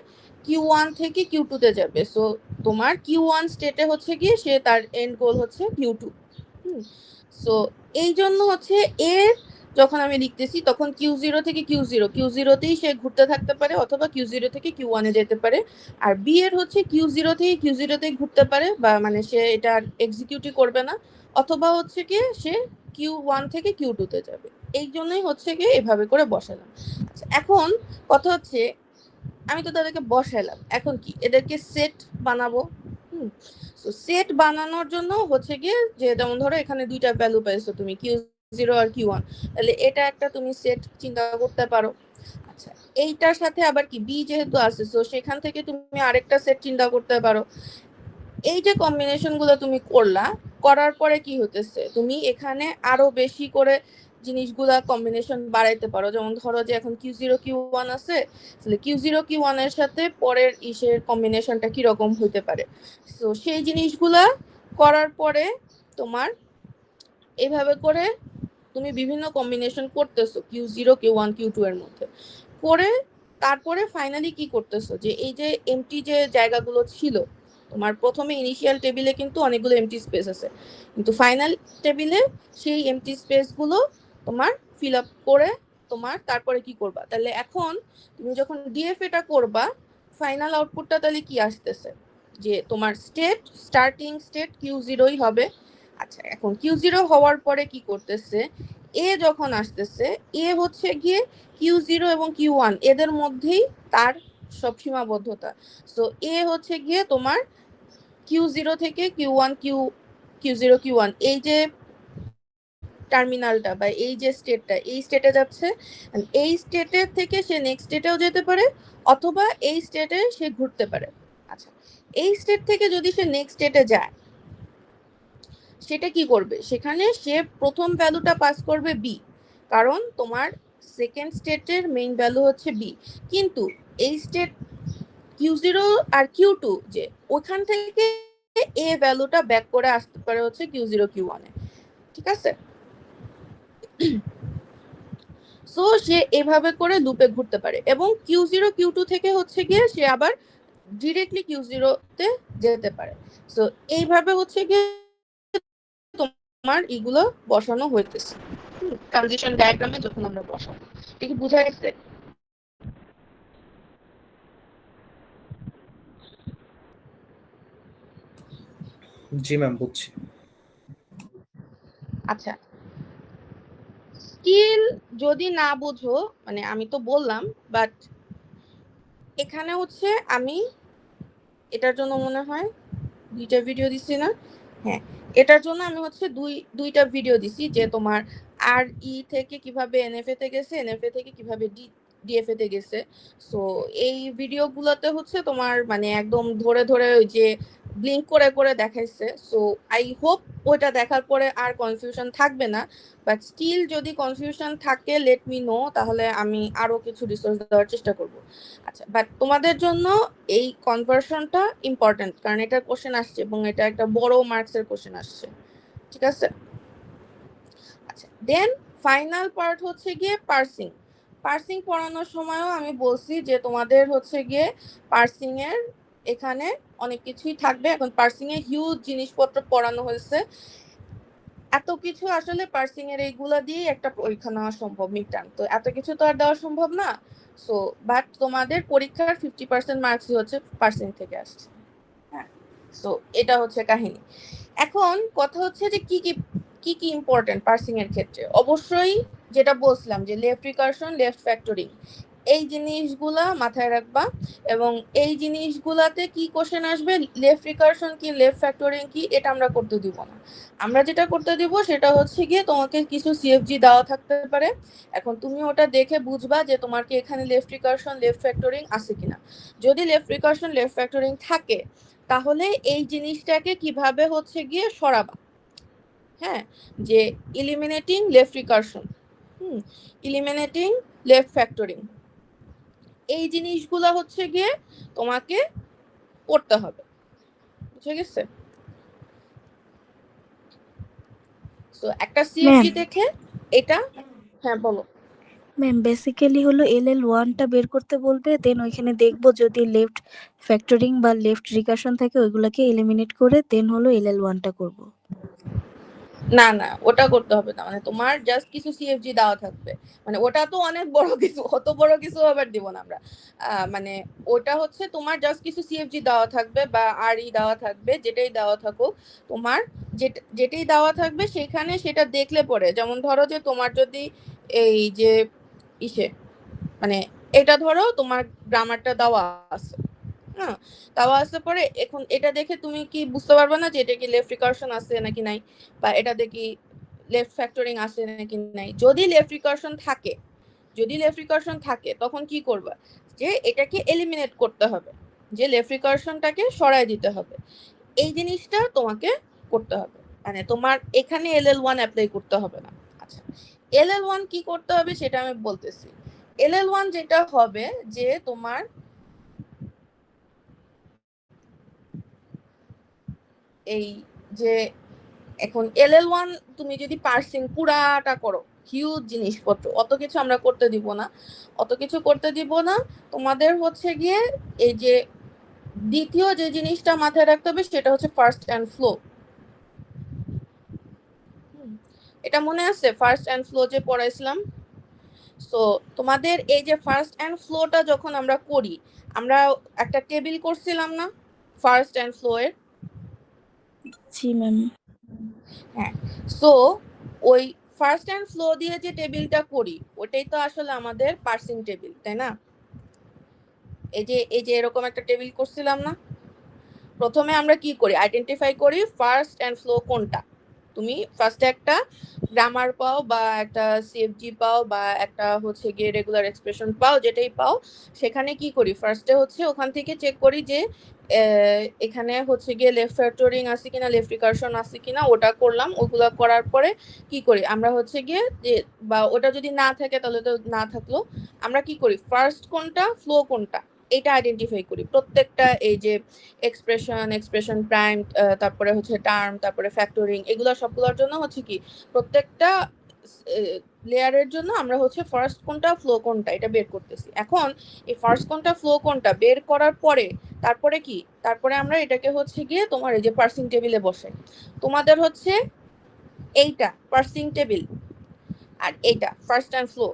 Q1 থেকে Q2 তে যাবে। সো তোমার Q1 স্টেটে হচ্ছে গিয়ে সে তার এন্ড গোল হচ্ছে Q2। সো এই জন্য হচ্ছে এর যখন আমি লিখতেছি তখন Q0 থেকে Q0 তেই সে ঘুরতে থাকতে পারে, অথবা Q0 থেকে Q1 এ যেতে পারে। আর বি এর হচ্ছে Q0 থেকে Q0 তে ঘুরতে পারে, বা মানে সে এটা এক্সিকিউটই করবে না, অথবা হচ্ছে কি সে Q1 থেকে Q2 তে যাবে। এই জন্যই হচ্ছে কি এভাবে করে বসালাম। আচ্ছা, এখন কথা হচ্ছে আমি তো তাদেরকে বসাইলাম, এখন কি এদেরকে সেট বানাবো। তো সেট বানানোর জন্য হচ্ছে গিয়ে যে যেমন ধরো এখানে দুইটা ভ্যালু পাইছো তুমি Q0 আর Q1, তাহলে এটা একটা তুমি সেট চিন্তা করতে পারো। আচ্ছা, এইটার সাথে আবার কি বি যেহেতু আছে, সো সেখান থেকে তুমি আরেকটা সেট চিন্তা করতে পারো। এই যে কম্বিনেশন গুলো তুমি করার পরে কি হতেছে, তুমি এখানে আরো বেশি করে জিনিসগুলা কম্বিনেশন বাড়াইতে পারো। যেমন ধরো যে এখন Q0 Q1 আছে, তাহলে Q0 Q1 এর সাথে পরের ইসের কম্বিনেশনটা কিরকম হইতে পারে। তো সেই জিনিসগুলা করার পরে তোমার এইভাবে করে তুমি বিভিন্ন কম্বিনেশন করতেছো Q0 Q1 Q2 এর মধ্যে করে, তারপরে ফাইনালি কি করতেছো যে এই যে এমটি যে জায়গাগুলো ছিল তোমার প্রথমে ইনিশিয়াল টেবিলে কিন্তু অনেকগুলো এমটি স্পেস আছে, কিন্তু ফাইনাল টেবিলে সেই এমটি স্পেসগুলো তোমার ফিল আপ করে তোমার তারপরে কি করবা, তাহলে এখন তুমি যখন ডিএফএটা করবা ফাইনাল আউটপুটটা তাহলে কি আসতেছে, যে তোমার স্টার্টিং স্টেট Q0ই হবে। আচ্ছা, এখন Q0 হওয়ার পরে কি করতেছে, এ যখন আসতেছে এ হচ্ছে গিয়ে Q0 এবং Q1 এদের মধ্যেই তার সব সীমাবদ্ধতা। সো এ হচ্ছে গিয়ে তোমার Q0 থেকে Q0 Q1 এই যে টার্মিনালটা বা এই যে স্টেটটা, এই স্টেটে যাচ্ছে, এই স্টেটের থেকে সে নেক্সট স্টেটেও যেতে পারে, অথবা এই স্টেটে সে ঘুরতে পারে। আচ্ছা, এই স্টেট থেকে যদি সে নেক্সট স্টেটে যায় সেটা কি করবে, সেখানে সে প্রথম ভ্যালুটা পাস করবে বি, কারণ তোমার সেকেন্ড স্টেটের মেইন ভ্যালু হচ্ছে বি। কিন্তু এই স্টেট Q0 আর Q2 যে ওখান থেকে এ ভ্যালুটা ব্যাক করে আসতে পারে হচ্ছে Q0 Q1 এ, ঠিক আছে। সো সে এভাবে করে লুপে ঘুরতে পারে, এবং Q0 Q2 থেকে হচ্ছে গিয়ে সে আবার ডিরেক্টলি Q0 তে যেতে পারে। সো এইভাবে হচ্ছে গিয়ে তোমার এগুলো বসানো হইতেছে ট্রানজিশন ডায়াগ্রামে যখন আমরা বসাবো। ঠিক বুঝা গেছে? জি ম্যাম, বুঝছি। আচ্ছা, স্কিল যদি না বুঝো, মানে আমি তো বললাম, বাট এখানে হচ্ছে আমি এটার জন্য মনে হয় দুইটা ভিডিও দিছি না, হ্যাঁ এটার জন্য আমি হচ্ছে দুইটা ভিডিও দিছি, যে তোমার আর ই থেকে কিভাবে এনএফএ তে গেছে, এনএফএ থেকে কিভাবে ডিএফএ তে গেছে। সো এই ভিডিওগুলোতে হচ্ছে তোমার মানে একদম ধরে ধরে ওই যে ব্লিঙ্ক করে করে দেখাইছে। সো আই হোপ ওইটা দেখার পরে আর কনফিউশন থাকবে না, বাট স্টিল যদি কনফিউশন থাকে লেট মি নো, তাহলে আমি আরো কিছু রিসোর্স দেওয়ার চেষ্টা করব। আচ্ছা, বাট তোমাদের জন্য এই কনভার্সনটা ইম্পর্টেন্ট, কারণ এটা কোশ্চেন আসছে এবং এটা একটা বড় মার্কসের কোশ্চেন আসছে, ঠিক আছে। আচ্ছা, দেন ফাইনাল পার্ট হচ্ছে গিয়ে পার্সিং পড়ানোর সময়ও আমি বলছি যে তোমাদের হচ্ছে গিয়ে পার্সিং এর এখানে অনেক কিছুই থাকবে। এখন পার্সিং এ হিউজ জিনিসপত্র পড়ানো হয়েছে, এত কিছু আসলে পার্সিং এর এইগুলা দিয়ে একটা পরীক্ষা নেওয়া সম্ভব মিড টার্ম, তো এত কিছু তো আর দেওয়া সম্ভব না। সো বাট তোমাদের পরীক্ষার 50% মার্কসই হচ্ছে পার্সিং থেকে আসছে। হ্যাঁ, সো এটা হচ্ছে কাহিনী। এখন কথা হচ্ছে যে কি ইম্পর্টেন্ট পার্সিং এর ক্ষেত্রে, অবশ্যই যেটা বলছিলাম যে লেফট রিকারশন লেফট ফ্যাক্টরিং, এই জিনিসগুলা মাথায় রাখবা। এবং এই জিনিসগুলাতে কি কোশ্চেন আসবে, লেফট রিকারশন কি লেফট ফ্যাক্টরিং কি, এটা আমরা করতে দিব না। আমরা যেটা করতে দিব সেটা হচ্ছে গিয়ে তোমাকে কিছু সিএফজি দেওয়া থাকতে পারে, এখন তুমি ওটা দেখে বুঝবা যে তোমার কি এখানে লেফট রিকারশন লেফট ফ্যাক্টরিং আছে কিনা। যদি লেফট রিকারশন লেফট ফ্যাক্টরিং থাকে তাহলে এই জিনিসটাকে কিভাবে হচ্ছে গিয়ে সরাবা, হ্যাঁ, যে ইলিমিনেটিং লেফট রিকারশন, ইলিমিনেটিং লেফট ফ্যাক্টরিং, এই জিনিসগুলো হচ্ছে গিয়ে তোমাকে করতে হবে, বুঝে গেছে? সো একটা সিএফজি ম্যাম দেখে এটা, হ্যাঁ বলো। ম্যাম বেসিক্যালি হলো LL1টা বের করতে বলবে, দেন ওইখানে দেখবো যদি লেফট ফ্যাক্টরিং বা লেফট রিকারশন থাকে ওইগুলোকে এলিমিনেট করে দেন হলো LL1টা করব। না না, ওটা করতে হবে না, মানে তোমার জাস্ট কিছু সিএফজি দেওয়া থাকবে, মানে ওটা তো অনেক বড় কিছু, অত বড় কিছু আবার দিব না আমরা। মানে ওটা হচ্ছে তোমার জাস্ট কিছু সিএফজি দেওয়া থাকবে বা আরই দেওয়া থাকবে, যেটাই দেওয়া থাকুক তোমার, যেটাই দেওয়া থাকবে সেখানে সেটা দেখলে পরে, যেমন ধরো যে তোমার যদি এই যে ইসে মানে এটা ধরো তোমার গ্রামারটা দেওয়া আছে, হ্যাঁ, দেওয়া আছে পরে এখন এটা দেখে তুমি কি বুঝতে পারবে না যে এটা কি লেফট রিকারশন আছে নাকি নাই, বা এটা দেখি লেফট ফ্যাক্টরিং আছে নাকি নাই। যদি লেফট রিকারশন থাকে, যদি লেফট রিকারশন থাকে তখন কি করবে, যে এটাকে এলিমিনেট করতে হবে, যে লেফট রিকারশনটাকে সরায় দিতে হবে, এই জিনিসটা তোমাকে করতে হবে। মানে তোমার এখানে LL1 অ্যাপ্লাই করতে হবে না। আচ্ছা, LL1 কি করতে হবে সেটা আমি বলতেছি। LL1 যেটা হবে যে তোমার এই যে এখন LL1 তুমি যদি পার্সিং পুরাটা করো, হিউজ জিনিসপত্র, অত কিছু আমরা করতে দিব না, অত কিছু করতে দিব না। তোমাদের হচ্ছে গিয়ে এই যে দ্বিতীয় যে জিনিসটা মাথায় রাখতে হবে সেটা হচ্ছে ফার্স্ট অ্যান্ড ফ্লো। এটা মনে আছে ফার্স্ট অ্যান্ড ফ্লো যে পড়াইছিলাম? সো তোমাদের এই যে ফার্স্ট অ্যান্ড ফ্লোটা যখন আমরা করি, আমরা একটা টেবিল করছিলাম না ফার্স্ট অ্যান্ড ফ্লো এর? জি ম্যাম। হ্যাঁ, সো ওই ফার্স্ট অ্যান্ড ফ্লো দিয়ে যে টেবিলটা করি ওটাই তো আসলে আমাদের পার্সিং টেবিল, তাই না? এই যে এরকম একটা টেবিল করছিলাম না, প্রথমে আমরা কি করি, আইডেন্টিফাই করি ফার্স্ট অ্যান্ড ফ্লো কোনটা। তুমি ফার্স্টে একটা গ্রামার পাও বা একটা সিএফজি পাও বা একটা হচ্ছে গিয়ে রেগুলার এক্সপ্রেশন পাও, যেটাই পাও সেখানে কি করি, ফার্স্টে হচ্ছে ওখান থেকে চেক করি যে এখানে হচ্ছে গিয়ে লেফট ফ্যাক্টরিং আছে কিনা লেফট রিকারশন আছে কিনা, ওটা করলাম। ওগুলো করার পরে কি করি আমরা হচ্ছে গিয়ে যে, বা ওটা যদি না থাকে তাহলে তো না থাকলো, আমরা কি করি ফার্স্ট কোনটা ফ্লো কোনটা এটা আইডেন্টিফাই করি। প্রত্যেকটা এই যে এক্সপ্রেশন প্রাইম, তারপরে হচ্ছে টার্ম, তারপরে ফ্যাক্টরিং, এগুলো সবগুলোর জন্য হচ্ছে কি প্রত্যেকটা লেয়ারের জন্য আমরা হচ্ছে ফার্স্ট কোনটা ফ্লো কোনটা এটা বের করতেছি। এখন এই ফার্স্ট কোনটা ফ্লো কোনটা বের করার পরে তারপরে কি, তারপরে আমরা এটাকে হচ্ছে গিয়ে তোমার এই যে পার্সিং টেবিলে বসাই। তোমাদের হচ্ছে এইটা পার্সিং টেবিল আর এইটা ফার্স্ট অ্যান্ড ফ্লো,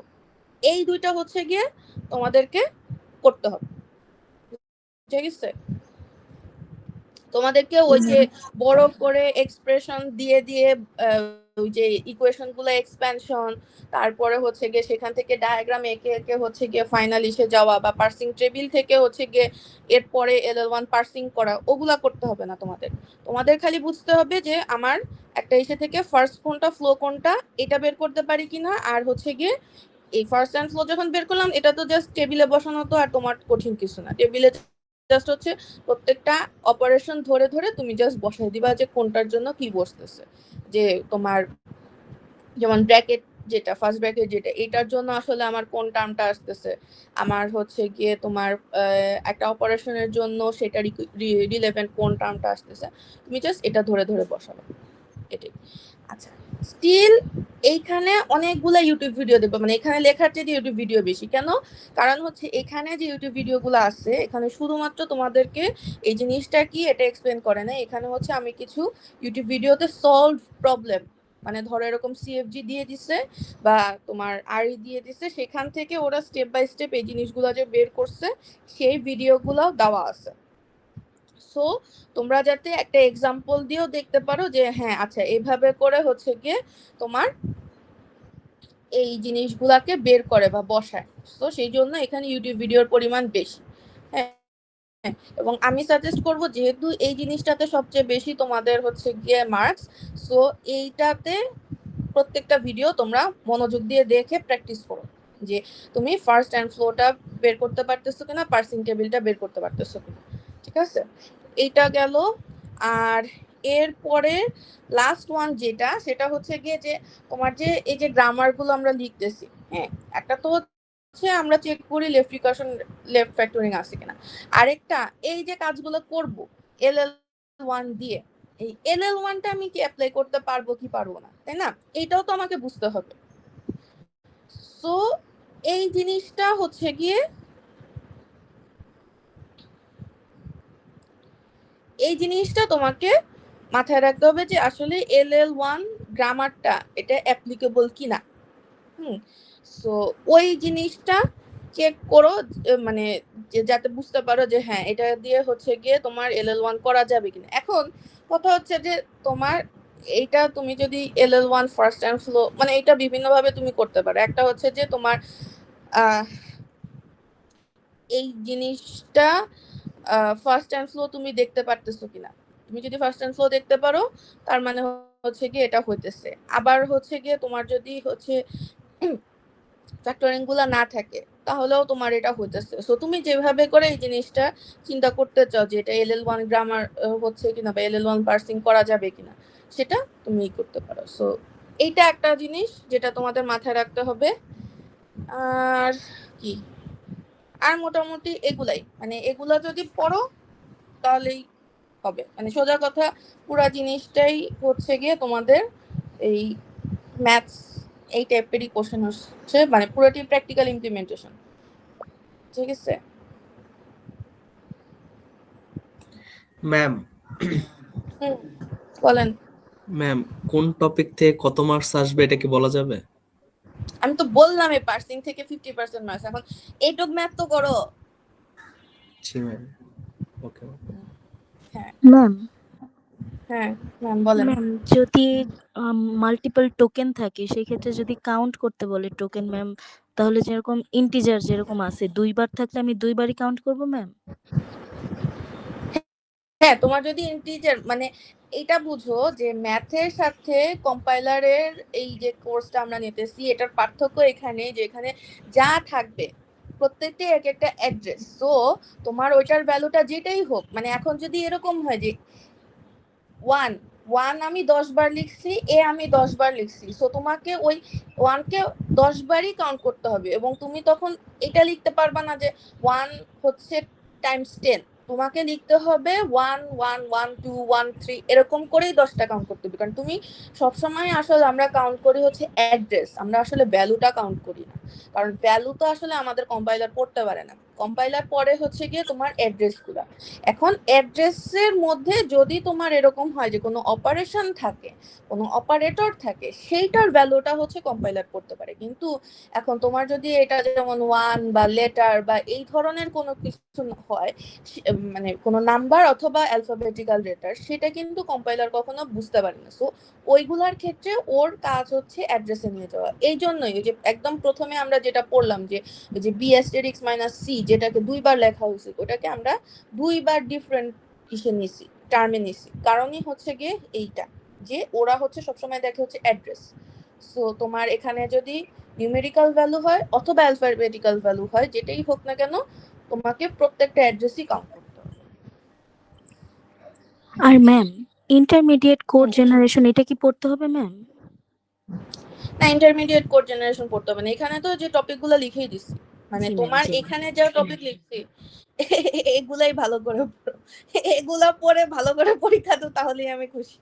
এই দুইটা হচ্ছে গিয়ে তোমাদেরকে করতে হবে, ঠিক আছে? তোমাদেরকে ওই যে বড় করে এক্সপ্রেশন দিয়ে দিয়ে ওই যে ইকুয়েশন গুলো এক্সপ্যানশন, তারপরে হচ্ছে গিয়ে সেখান থেকে ডায়াগ্রাম এঁকে এঁকে হচ্ছে গিয়ে ফাইনাল এসে যাওয়া, বা পার্সিং টেবিল থেকে হচ্ছে গিয়ে এরপরে LL1 পার্সিং করা, ওগুলা করতে হবে না তোমাদের। তোমাদের খালি বুঝতে হবে যে আমার একটা এসে থেকে ফার্স্ট কোনটা ফ্লো কোনটা এটা বের করতে পারি কিনা, আর হচ্ছে গিয়ে এই ফার্স্ট অ্যান্ড ফ্লো যখন বের করলাম এটা তো জাস্ট টেবিলে বসানো, তো আর তোমার কঠিন কিছু না। টেবিলে জাস্ট হচ্ছে প্রত্যেকটা অপারেশন ধরে ধরে তুমি জাস্ট বসাই দিবা যে কোনটার জন্য কি বসতেছে। যে তোমার যেমন ব্র্যাকেট, যেটা ফার্স্ট ব্র্যাকেট যেটা, এটার জন্য আসলে আমার কোন টার্মটা আসতেছে, আমার হচ্ছে গিয়ে তোমার একটা অপারেশনের জন্য সেটা রিলেভেন্ট কোন টার্মটা আসতেছে, তুমি জাস্ট এটা ধরে ধরে বসাবে, এটাই। আচ্ছা, স্টিল এইখানে অনেকগুলা ইউটিউব ভিডিও দেবো, মানে এখানে লেখার চেয়ে ইউটিউব ভিডিও বেশি। কেন? কারণ হচ্ছে এখানে যে ইউটিউব ভিডিওগুলো আছে এখানে শুধুমাত্র তোমাদেরকে এই জিনিসটা কি এটা এক্সপ্লেন করে না, এখানে হচ্ছে আমি কিছু ইউটিউব ভিডিওতে সলভ প্রবলেম, মানে ধরো এরকম সিএফজি দিয়ে দিছে বা তোমার আরই দিয়ে দিছে, সেখান থেকে ওরা স্টেপ বাই স্টেপ এই জিনিসগুলো যে বের করছে সেই ভিডিওগুলো দেওয়া আছে। সো তোমরা যাতে একটা এক্সাম্পল দিয়েও দেখতে পারো যে হ্যাঁ আচ্ছা এইভাবে করে হচ্ছে গিয়ে তোমার এই জিনিসগুলাকে বের করে বা বসায়। তো সেই জন্য এখানে ইউটিউব ভিডিওর পরিমাণ বেশি। হ্যাঁ, এবং আমি সাজেস্ট করব যেহেতু এই জিনিসটাতে সবচেয়ে বেশি তোমাদের হচ্ছে গিয়ে মার্কস, সো এইটাতে প্রত্যেকটা ভিডিও তোমরা মনোযোগ দিয়ে দেখে প্র্যাকটিস করো যে তুমি ফার্স্ট অ্যান্ড ফ্লোটা বের করতে পারতেছো কিনা, পার্সিং টেবিলটা বের করতে পারতেছো কিনা। ঠিক আছে, এইটা গেল। আর এরপরে লাস্ট ওয়ান যেটা, সেটা হচ্ছে গিয়ে যে তোমার যে এই যে গ্রামারগুলো আমরা লিখতেছি, হ্যাঁ একটা তো হচ্ছে আমরা চেক করি লেফট রিকার্শন লেফট ফ্যাক্টরিং আছে কিনা, আরেকটা এই যে কাজগুলো করব LL1 দিয়ে, এই LL1টা আমি কি অ্যাপ্লাই করতে পারবো কি পারবো না, তাই না? এইটাও তো আমাকে বুঝতে হবে। সো এই জিনিসটা হচ্ছে গিয়ে এই জিনিসটা তোমাকে মাথায় রাখতে হবে যে আসলে LL1 গ্রামারটা এটা অ্যাপ্লিকেবল কিনা। সো ওই জিনিসটা চেক করো, মানে যাতে বুঝতে পারো যে হ্যাঁ এটা দিয়ে হচ্ছে গিয়ে তোমার LL1 করা যাবে কিনা। এখন কথা হচ্ছে যে তোমার এইটা তুমি যদি LL1 ফার্স্ট অ্যান্ড ফ্লো, মানে এটা বিভিন্ন ভাবে তুমি করতে পারো। একটা হচ্ছে যে তোমার এই জিনিসটা ফার্স্ট অ্যান্ড ফ্লো তুমি দেখতে পারতেছো কিনা। তুমি যদি ফার্স্ট অ্যান্ড ফ্লো দেখতে পারো তার মানে হচ্ছে গিয়ে এটা হইতেছে। আবার হচ্ছে গিয়ে তোমার যদি হচ্ছে ফ্যাক্টরিং গুলা না থাকে তাহলেও তোমার এটা হইতেছে। সো তুমি যেভাবে করে এই জিনিসটা চিন্তা করতে চাও যে এটা LL1 গ্রামার হচ্ছে কিনা বা LL1 পার্সিং করা যাবে কিনা, সেটা তুমি করতে পারো। সো এইটা একটা জিনিস যেটা তোমাদের মাথায় রাখতে হবে। আর কি, আর মোটামুটি এগুলাই, মানে এগুলা যদি পড়ো তাহলেই হবে। মানে সোজা কথা পুরা জিনিসটাই হচ্ছে গিয়ে তোমাদের এই ম্যাথস এই টাইপেরই কোশ্চেন হচ্ছে, মানে পুরোটি প্র্যাকটিক্যাল ইমপ্লিমেন্টেশন। ঠিক আছে ম্যাম, বলেন। ম্যাম কোন টপিক থেকে কত মার্কস আসবে এটা কি বলা যাবে? আমি তো বললাম এই পার্সিং থেকে 50% মার্কস। এখন এইটুক ম্যাথ তো করো। জি ম্যাম, ওকে। হ্যাঁ ম্যাম, হ্যাঁ ম্যাম বলেন। ম্যাম যদি মাল্টিপল টোকেন থাকে সেই ক্ষেত্রে যদি কাউন্ট করতে বলে টোকেন ম্যাম, তাহলে যেরকম ইন্টিজার যেরকম আছে দুইবার থাকলে আমি দুইবারই কাউন্ট করব ম্যাম? হ্যাঁ, তোমার যদি ইন্টিজার, মানে এটা বুঝো যে ম্যাথের সাথে কম্পাইলারের এই যে কোর্সটা আমরা নিতেছি এটার পার্থক্য এখানে যে এখানে যা থাকবে প্রত্যেকটি এক একটা অ্যাড্রেস। সো তোমার ওইটার ভ্যালুটা যেটাই হোক, মানে এখন যদি এরকম হয় যে 1 আমি 10 বার লিখছি, আমি 10 বার লিখছি, সো তোমাকে ওই 1কে 10 বারই কাউন্ট করতে হবে। এবং তুমি তখন এটা লিখতে পারবা না যে 1 হচ্ছে ×10, তোমাকে লিখতে হবে 1 1 1 2 1 3 এরকম করেই 10টা কাউন্ট করতে হবে। কারণ তুমি সবসময় আসলে আমরা কাউন্ট করি হচ্ছে অ্যাড্রেস, আমরা আসলে ভ্যালুটা কাউন্ট করি না। কারণ ভ্যালু তো আসলে আমাদের কম্পাইলার পড়তে পারে না, কম্পাইলার পরে হচ্ছে গিয়ে তোমার অ্যাড্রেসগুলো। এখন অ্যাড্রেসের মধ্যে যদি তোমার এরকম হয় যে কোনো অপারেশন থাকে, কোনো অপারেটর থাকে, সেইটার ভ্যালুটা হচ্ছে কম্পাইলার করতে পারে। কিন্তু এখন তোমার যদি এটা যেমন 1 বা লেটার বা এই ধরনের কোনো কিছু হয়, মানে কোনো নাম্বার অথবা অ্যালফাবেটিক্যাল লেটার, সেটা কিন্তু কম্পাইলার কখনো বুঝতে পারে না। সো ওইগুলার ক্ষেত্রে ওর কাজ হচ্ছে অ্যাড্রেসে নিয়ে যাওয়া। এই জন্যই যে একদম প্রথমে আমরা যেটা পড়লাম যে B*(x - c যেটাকে 2বার লেখা হয়েছে, ওটাকে আমরা 2বার ডিফারেন্ট ইসে নিছি, টার্মে নিছি। কারণই হচ্ছে গিয়ে এইটা যে ওরা হচ্ছে সবসময় দেখে হচ্ছে অ্যাড্রেস। সো তোমার এখানে যদি নিউমেরিক্যাল ভ্যালু হয় অথবা অ্যালফাবেটিক্যাল ভ্যালু হয়, যেটাই হোক না কেন তোমাকে প্রত্যেকটা অ্যাড্রেসই কাউন্ট করতে হবে। আর ম্যাম ইন্টারমিডিয়েট কোড জেনারেশন এটা কি পড়তে হবে ম্যাম? না, ইন্টারমিডিয়েট কোড জেনারেশন পড়তে হবে না, এখানে তো যে টপিকগুলো লিখেই দিছি, মানে জি ম্যাম, তোমার জি ম্যাম। এখানে যা টপিক লিখছি এগুলাই ভালো করে পড়ো। এগুলা পড়ে ভালো করে পরীক্ষা দাও, তাহলেই আমি খুশি।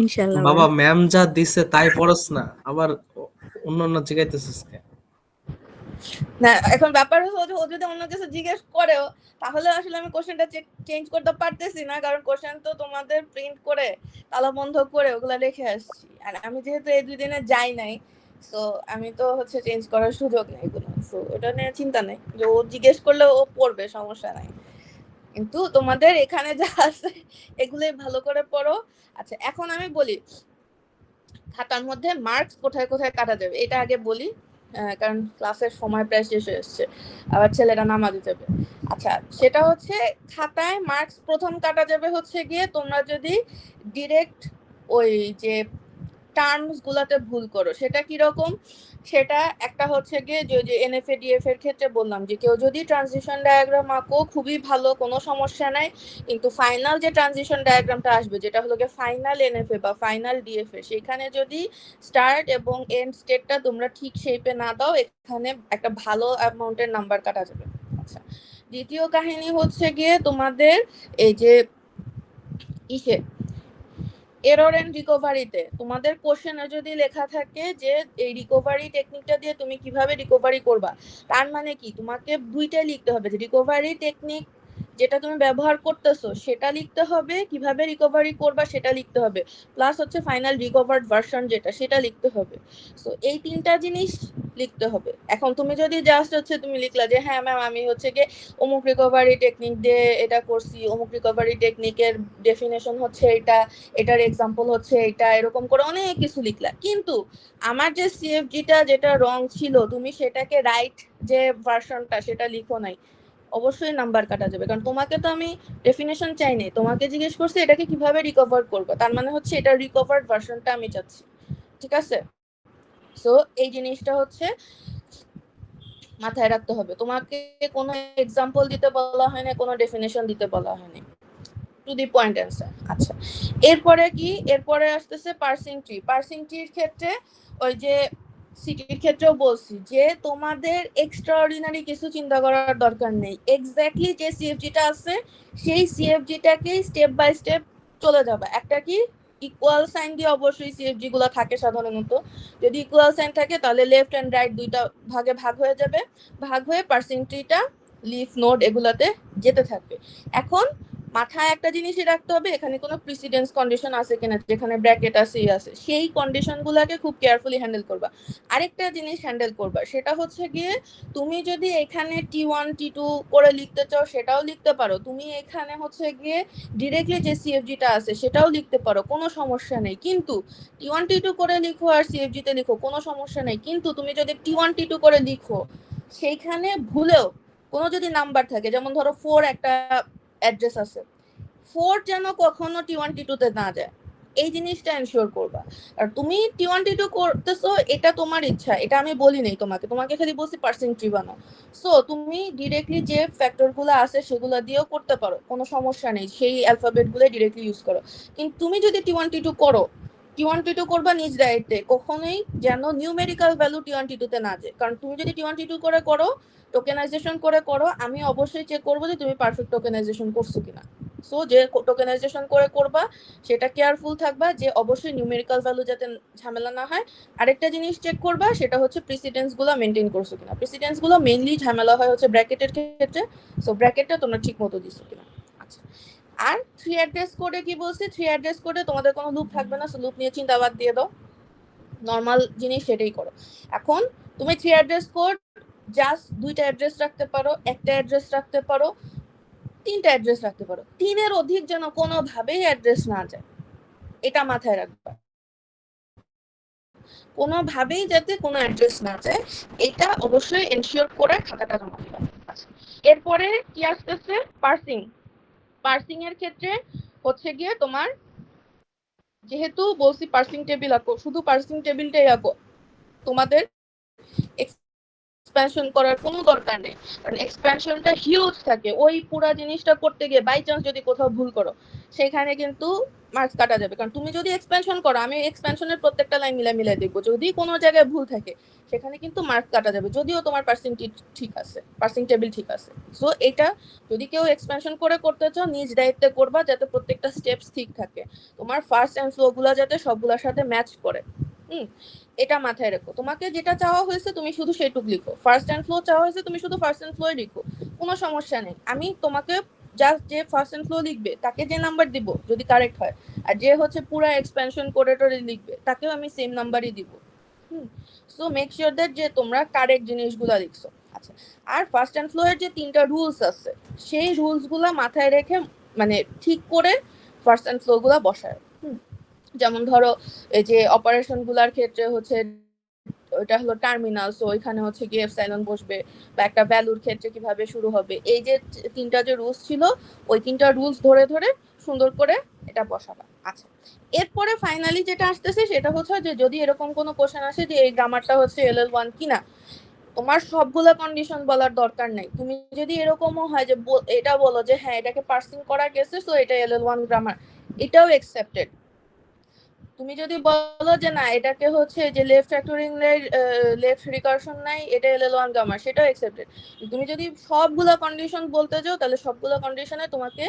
ইনশাআল্লাহ বাবা ম্যাম। ম্যাম যা দিছে তাই পড়স না, আবার অন্য জিগাইতেছিস কে? না, এখন ব্যাপার হচ্ছে ও যদি অন্য কিছু জিজ্ঞেস করেও তাহলে আসলে আমি কোশ্চেনটা চেঞ্জ করতে পারতেছি না, কারণ কোশ্চেন তো তোমাদের প্রিন্ট করে তালা বন্ধ করে ওগুলা রেখে আসছি। আর আমি যেহেতু এই 2 দিনে যাই নাই, সো আমি তো হচ্ছে চেঞ্জ করার সুযোগ নেই এগুলো। সো ওটা নিয়ে চিন্তা নেই, যে ও জিজ্ঞেস করলে ও পড়বে, সমস্যা নাই। কিন্তু তোমাদের এখানে যা আছে এগুলোই ভালো করে পড়ো। আচ্ছা, এখন আমি বলি খাতার মধ্যে মার্কস কোথায় কোথায় কাটা যাবে এটা আগে বলি, কারণ ক্লাসের সময় প্রায় শেষ হয়ে এসছে, আবার ছেলেরা নামাজে যাবে। আচ্ছা, সেটা হচ্ছে খাতায় মার্কস প্রথম কাটা যাবে হচ্ছে গিয়ে তোমরা যদি ডিরেক্ট ওই যে টার্মস গুলাতে ভুল করো। সেটা কি রকম? সেটা একটা হচ্ছে গিয়ে যে এনএফএ ডিএফ এর ক্ষেত্রে বললাম যে কেউ যদি ট্রানজিশন ডায়াগ্রাম আঁকো খুবই ভালো, কোনো সমস্যা নাই, কিন্তু ফাইনাল যে ট্রানজিশন ডায়াগ্রামটা আসবে যেটা হলো গিয়ে ফাইনাল এনএফএ বা ফাইনাল ডিএফএ, সেখানে যদি স্টার্ট এবং এন্ড স্টেটটা তোমরা ঠিক শেপে না দাও, এখানে একটা ভালো অ্যামাউন্টের নাম্বার কাটা যাবে। আচ্ছা, দ্বিতীয় কাহিনী হচ্ছে গিয়ে তোমাদের এই যে ইসে এরর এন্ড রিকভারিতে তোমাদের কোশ্চেনে যদি লেখা থাকে যে এই রিকভারি টেকনিকটা দিয়ে তুমি কিভাবে রিকভারি করবা, তার মানে কি তোমাকে দুইটাই লিখতে হবে, যে রিকভারি টেকনিক যেটা তুমি ব্যবহার করতেছো সেটা লিখতে হবে, কিভাবে রিকভারি করবা সেটা লিখতে হবে, প্লাস হচ্ছে ফাইনাল রিকভার্ড ভার্সন যেটা সেটা লিখতে হবে। সো এই তিনটা জিনিস লিখতে হবে। এখন তুমি যদি জাস্ট হচ্ছে তুমি লিখলা যে হ্যাঁ ম্যাম আমি হচ্ছে গিয়ে অমুক রিকভারি টেকনিক দিয়ে এটা করছি, অমুক রিকভারি টেকনিকের ডেফিনেশন হচ্ছে এটা, এটার এক্সাম্পল হচ্ছে এটা, এরকম করে অনেক কিছু লিখলা, কিন্তু আমার যে সিএফজিটা যেটা রং ছিল তুমি সেটাকে রাইট যে ভার্সনটা সেটা লিখো নাই, অবশ্যই নাম্বার কাটা যাবে। কারণ তোমাকে তো আমি ডেফিনেশন চাই নাই, তোমাকে জিজ্ঞেস করছি এটাকে কিভাবে রিকভার করবো, তার মানে হচ্ছে এটা রিকভার্ড ভার্সনটা আমি চাচ্ছি। ঠিক আছে? সো এই জিনিসটা হচ্ছে মাথায় রাখতে হবে। তোমাকে কোনো এক্সাম্পল দিতে বলা হয় না, কোনো ডেফিনেশন দিতে বলা হয় না, টু দি পয়েন্ট অ্যান্সার। আচ্ছা, এরপরে কি? এরপরে আসতেছে পার্সিং ট্রি। পার্সিং ট্রির ক্ষেত্রে ওই যে সিটির ক্ষেত্রেও বলছি যে তোমাদের এক্সট্রাঅর্ডিনারি কিছু চিন্তা করার দরকার নেই, এক্স্যাক্টলি যে সিএফজিটা আছে সেই সিএফজিটাকেই স্টেপ বাই স্টেপ চলে যাবে। একটা কি ইকুয়াল সাইন দিয়ে অবশ্যই সিএফজি গুলো থাকে সাধারণত, যদি ইকুয়াল সাইন থাকে তাহলে লেফট এন্ড রাইট দুইটা ভাগে ভাগ হয়ে যাবে, ভাগ হয়ে পার্সিং ট্রিটা লিফ নোড এগুলাতে যেতে থাকবে। এখন মাথায় একটা জিনিসই রাখতে হবে, এখানে কোনো প্রিসিডেন্স কন্ডিশন আছে কিনা, যেখানে ব্র্যাকেট আছে আছে সেই কন্ডিশনগুলোকে খুব কেয়ারফুলি হ্যান্ডেল করবা। আরেকটা জিনিস হ্যান্ডেল করবা, সেটা হচ্ছে গিয়ে তুমি যদি এখানে T1 T2 করে লিখতে চাও সেটাও লিখতে পারো, তুমি এখানে হচ্ছে গিয়ে ডিরেক্টলি যে সিএফজিটা আছে সেটাও লিখতে পারো, কোনো সমস্যা নেই। কিন্তু T1 T2 করে লিখো আর সিএফজি তে লিখো, কোনো সমস্যা নেই, কিন্তু তুমি যদি T1 T2 করে লিখো সেইখানে ভুলেও কোনো যদি নাম্বার থাকে, যেমন ধরো 4 একটা অ্যাড্রেস আছে, 4 যেন কখনো T1 T2 তে না যায়, এই জিনিসটা এনশিওর করবা। আর তুমি T1 T2 করতেছো এটা তোমার ইচ্ছা, এটা আমি বলি নাই তোমাকে, তোমাকে খালি বলছি পার্সিং ট্রি বানাও। সো তুমি ডিরেক্টলি যে ফ্যাক্টরগুলো আছে সেগুলো দিয়েও করতে পারো, কোনো সমস্যা নেই, সেই অ্যালফাবেটগুলো ডিরেক্টলি ইউজ করো। কিন্তু তুমি যদি T1 T2 করো, T1 T2 করবা নিজ দায়িত্বে, কখনোই যেন নিউমেরিক্যাল ভ্যালু T1 T2 তে না যায়। কারণ তুমি যদি T1 T2 করে করো, টোকেনাইজেশন করে করো, আমি অবশ্যই চেক করবো যে তুমি পারফেক্ট টোকেনাইজেশন করছো কিনা। সো যে টোকেনাইজেশন করে করবা সেটা কেয়ারফুল থাকবা যে অবশ্যই নিউমেরিক্যাল ভ্যালু যাতে ঝামেলা না হয়। আরেকটা জিনিস চেক করবা সেটা হচ্ছে প্রিসিডেন্স গুলো মেনটেন করছো কিনা। প্রিসিডেন্স গুলো মেইনলি ঝামেলা হয় হচ্ছে ব্র্যাকেটের ক্ষেত্রে, সো ব্র্যাকেটটা তোমরা ঠিক মতো দিছো কিনা। আচ্ছা, আর 3 অ্যাড্রেস কোডে কি বলছি, 3 অ্যাড্রেস কোডে তোমাদের কোনো লুপ থাকবে না, সো লুপ নিয়ে চিন্তা বাদ দিয়ে দাও, নর্মাল জিনিস সেটাই করো। এখন তুমি 3 অ্যাড্রেস কোড জাস্ট 2টা অ্যাড্রেস রাখতে পারো, একটা অ্যাড্রেস রাখতে পারো, 3টা অ্যাড্রেস রাখতে পারো, 3-এর অধিক যেন কোনোভাবেই অ্যাড্রেস না যায়, এটা মাথায় রাখবা, কোনোভাবেই যাতে কোনো অ্যাড্রেস না যায়, এটা অবশ্যই এনশিওর করে খাতাটা জমা দিবা। এরপরে কি আসতেছে? পার্সিং। পার্সিং এর ক্ষেত্রে হচ্ছে গিয়ে তোমার, যেহেতু বলছি পার্সিং টেবিল আঁকো, শুধু পার্সিং টেবিলটাই আঁকো, তোমাদের এক্সপ্যানশন করার কোনো দরকার নেই, কারণ এক্সপ্যানশনটা হিউজ থাকে, ওই পুরা জিনিসটা করতে গিয়ে বাই চান্স যদি কোথাও ভুল করো সেখানে কিন্তু মার্কস কাটা যাবে। কারণ তুমি যদি এক্সপ্যানশন করো, আমি এক্সপ্যানশনের প্রত্যেকটা লাইন মিলাই দেখবো, যদি কোনো জায়গায় ভুল থাকে সেখানে কিন্তু মার্কস কাটা যাবে, যদিও তোমার পার্সিং ঠিক আছে, পার্সিং টেবিল ঠিক আছে। সো এটা যদি কেউ এক্সপ্যানশন করে করতে চাও নিজ দায়িত্বে করবা, যাতে প্রত্যেকটা স্টেপস ঠিক থাকে, তোমার ফার্স্ট এন্ড স্লো গুলা যাতে সবগুলোর সাথে ম্যাচ করে। এটা মাথায় রাখো, তোমাকে যেটা চাওয়া হয়েছে তুমি শুধু সেটুক লিখো, ফার্স্ট এন্ড ফ্লো চাওয়া হয়েছে তুমি শুধু ফার্স্ট এন্ড ফ্লোই লিখো, কোনো সমস্যা নেই। আমি তোমাকে জাস্ট যে ফার্স্ট এন্ড ফ্লো লিখবে তাকে যে নাম্বার দিব যদি কারেক্ট হয়, আর যে হচ্ছে পুরো এক্সপেনশন কোরেটরে লিখবে তাকেও আমি সেম নাম্বারই দিব। সো মেক শিওর দ্যাট যে তোমরা কারেক্ট জিনিসগুলো লিখছো। আচ্ছা, আর ফার্স্ট অ্যান্ড ফ্লো এর যে 3টা রুলস আছে সেই রুলসগুলো মাথায় রেখে মানে ঠিক করে ফার্স্ট অ্যান্ড ফ্লো গুলা বসায়। যেমন ধরো এই যে অপারেশন গুলার ক্ষেত্রে হচ্ছে ওটা হলো টার্মিনাল, সো ওইখানে হচ্ছে গিয়ে এপসাইলন বসবে, বা একটা ভ্যালুর ক্ষেত্রে কিভাবে শুরু হবে, এই যে 3টা যে রুলস ছিল ওই 3টা রুলস ধরে ধরে সুন্দর করে এটা বসাবা। আচ্ছা, এরপরে ফাইনালি যেটা আসতেছে সেটা হচ্ছে যে যদি এরকম কোনো কোশ্চেন আসে যে এই গ্রামারটা হচ্ছে LL1 কিনা, তোমার সবগুলো কন্ডিশন বলার দরকার নাই। তুমি যদি এরকমও হয় যে এটা বলো যে হ্যাঁ এটাকে পার্সিং করা গেছে সো এটা LL1 গ্রামার, এটাও অ্যাকসেপ্টেড। তুমি যদি বলো যে না এটাকে হচ্ছে যে লেফট ফ্যাক্টরিং এর লেফট রিকারশন নাই, এটা LL1 গ্রামার, সেটাও অ্যাকসেপ্টেড। তুমি যদি সবগুলো কন্ডিশন বলতে যাও তাহলে সবগুলো কন্ডিশনে তোমাকে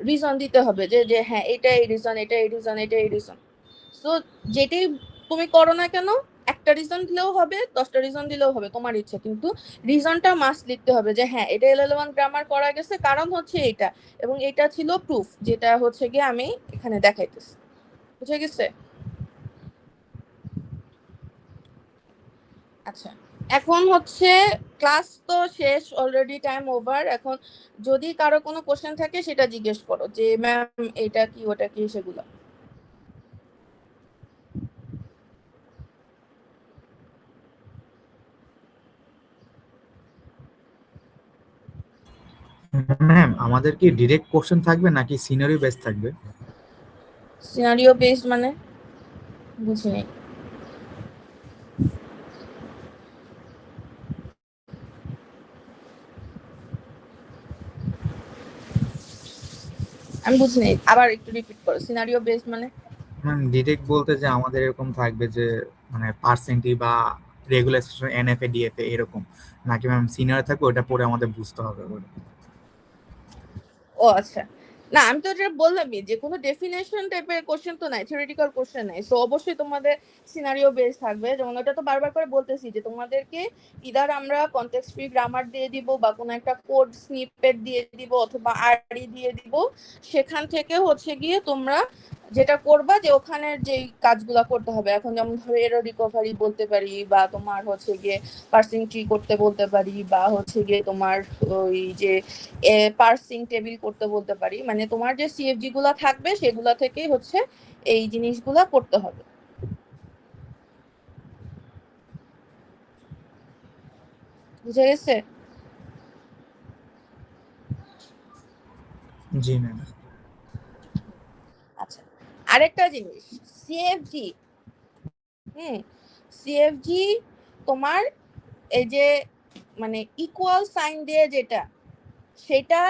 রিজন দিতে হবে যে যে হ্যাঁ এটা এই রিজন, এটা এই রিজন, এটা এই রিজন। সো যেটাই তুমি করো না কেন, একটা রিজন দিলেও হবে, 10টা রিজন দিলেও হবে, তোমার ইচ্ছে, কিন্তু রিজনটা মাস্ট লিখতে হবে যে হ্যাঁ এটা LL1 গ্রামার করা গেছে কারণ হচ্ছে এটা, এবং এটা ছিল প্রুফ, যেটা হচ্ছে গিয়ে আমি এখানে দেখাইতেছি। বুঝে গেছে? আচ্ছা, এখন হচ্ছে ক্লাস তো শেষ অলরেডি, টাইম ওভার। এখন যদি কারো কোনো কোশ্চেন থাকে সেটা জিজ্ঞেস করো যে ম্যাম এটা কি ওটা কি সেগুলো। ম্যাম আমাদের কি ডিরেক্ট কোশ্চেন থাকবে নাকি সিনারিও বেস থাকবে? সিনারিও বেসড মানে বুঝি নাই। আমি বুঝি নাই, আবার একটু রিপিট করো। সিনারিও বেসড মানে? ম্যাম ডিরেক্ট বলতে যে আমাদের এরকম থাকবে যে মানে পার্সেন্টি বা রেগুলার এনএফএ ডিএফএ এরকম, নাকি ম্যাম সিনিয়র থাকবে ওটা পরে আমাদের বুঝতে হবে? ও আচ্ছা, না আমি তো যেটা বললামই যে কোনো ডেফিনেশন টাইপের কোশ্চেন তো নাই, থিওরিটিক্যাল কোশ্চেন নাই, সো অবশ্যই তোমাদের সিনারিও বেস থাকবে। যেমন ওটা তো বারবার করে বলতেছি যে তোমাদেরকে ইদার আমরা কনটেক্সট ফ্রি গ্রামার দিয়ে দিব বা কোনো একটা কোড স্নিপেট দিয়ে দিব অথবা আরই দিয়ে দিব, সেখান থেকে হচ্ছে গিয়ে তোমরা যেটা করবা যে ওখানের যেই কাজগুলো করতে হবে। এখন যেমন ধরো এরর রিকভারি বলতে পারি, বা তোমার হচ্ছে গিয়ে পার্সিং ট্রি করতে বলতে পারি, বা হচ্ছে গিয়ে তোমার ওই যে পার্সিং টেবিল করতে বলতে পারি, মানে তোমার যে সিএফজি গুলা থাকবে সেগুলা থেকেই হচ্ছে এই জিনিসগুলা করতে হবে। বুঝে গেছে? জি ম্যাম। আচ্ছা, আরেকটা জিনিস, সিএফজি সিএফজি তোমার এই যে মানে ইকুয়াল সাইন দিয়ে যেটা, সেটা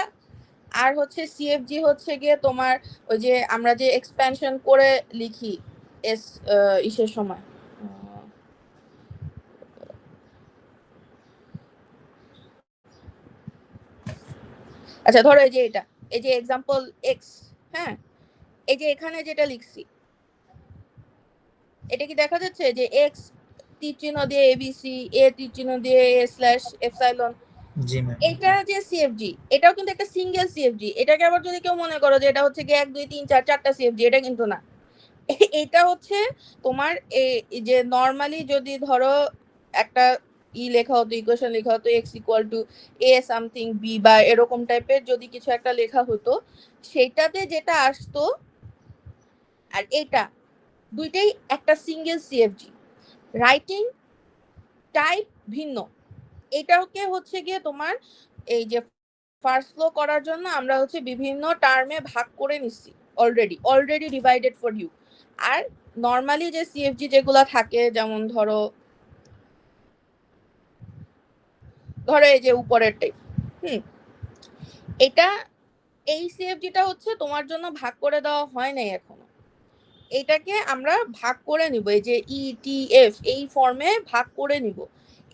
আর হচ্ছে সিএফজি হচ্ছে গিয়ে তোমার ওই যে আমরা যে এক্সপ্যানশন করে লিখি এস ইসের সময়, আচ্ছা ধরো এই যে এটা, এই যে এক্সাম্পল এক্স, হ্যাঁ এই যে এখানে যেটা লিখছি এটা কি দেখা যাচ্ছে যে এক্স তীর চিহ্ন দিয়ে এবিসি, এ তীর চিহ্ন দিয়ে এ স্ল্যাশ এপসাইলন, জি ম্যাম। এটা যে সিএফজি এটাও কিন্তু একটা সিঙ্গেল সিএফজি। এটাকে আবার যদি কেউ মনে করো যে এটা হচ্ছে কি 1 2 3 4 4টা সিএফজি, এটা কিন্তু না। এটা হচ্ছে তোমার এই যে নরমালি যদি ধরো একটা লেখা হতো, ইকুয়েশন লেখা হতো x equal to a something b বা এরকম টাইপের যদি কিছু একটা লেখা হতো, সেটাতে যেটা আসতো আর এটা দুইটাই একটা সিঙ্গেল সিএফজি, রাইটিং টাইপ ভিন্ন। এটাকে হচ্ছে গিয়ে তোমার এই যে ফার্স্ট ফ্লো করার জন্য আমরা হচ্ছে বিভিন্ন টার্মে ভাগ করে নিচ্ছি, অলরেডি ডিভাইডেড ফর ইউ। আর নর্মালি যে সিএফজি যেগুলো থাকে, যেমন ধরো ধরো এই যে উপরেরটাই, এটা এই সিএফজিটা হচ্ছে তোমার জন্য ভাগ করে দেওয়া হয় নাই এখনো, এটাকে আমরা ভাগ করে নিব, এই যে ইটিএফ এই ফর্মে ভাগ করে নিব,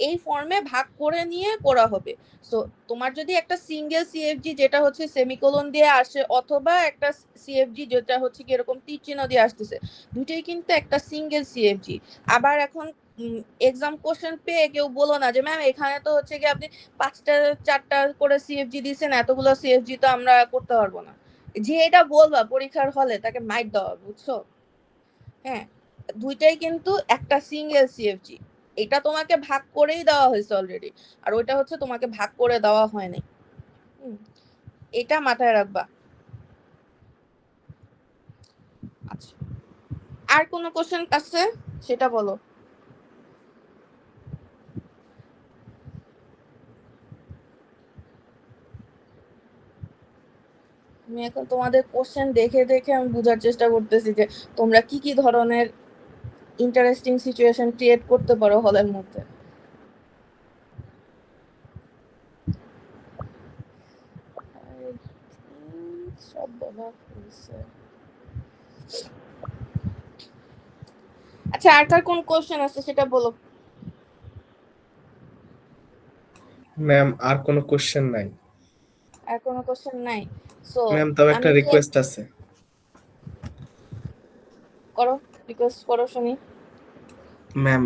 এই ফর্মে ভাগ করে নিয়ে করা হবে। সো তোমার যদি একটা সিঙ্গেল সিএফজি যেটা হচ্ছে সেমিকোলন দিয়ে আসে, অথবা একটা সিএফজি যেটা হচ্ছে কি এরকম তীর চিহ্ন দিয়ে আসতেছে, দুটোই কিন্তু একটা সিঙ্গেল সিএফজি। আবার এখন এক্সাম কোশ্চেন পেয়ে কেউ বলো না যে ম্যাম এখানে তো হচ্ছে কি আপনি 5টা 4টা করে সিএফজি দিয়েছেন, এতগুলো সিএফজি তো আমরা করতে পারবো না। যে এটা বলবা পরীক্ষার হলে তাকে মাইট দেওয়া, বুঝছো? হ্যাঁ, দুইটাই কিন্তু একটা সিঙ্গেল সিএফজি। এটা তোমাকে ভাগ করেই দেওয়া হয়েছে অলরেডি, আর ওইটা হচ্ছে তোমাকে ভাগ করে দেওয়া হয়নি। এটা মাথায় রাখবা। আচ্ছা, আর কোনো কোশ্চেন আছে সেটা বলো। আমি এখন তোমাদের কোশ্চেন দেখে দেখে আমি বোঝার চেষ্টা করতেছি যে তোমরা কি কি ধরনের ইন্টারেস্টিং সিচুয়েশন ক্রিয়েট করতে পারো হলের মধ্যে। সব বলা হয়েছে। আচ্ছা, আর কার কোন কোশ্চেন আছে সেটা বলো। ম্যাম আর কোনো কোশ্চেন নাই। আর কোনো কোশ্চেন নাই? সো ম্যাম তবে একটা আমি রিকোয়েস্ট আছে। করো, রিকোয়েস্ট করো শুনি। ম্যাম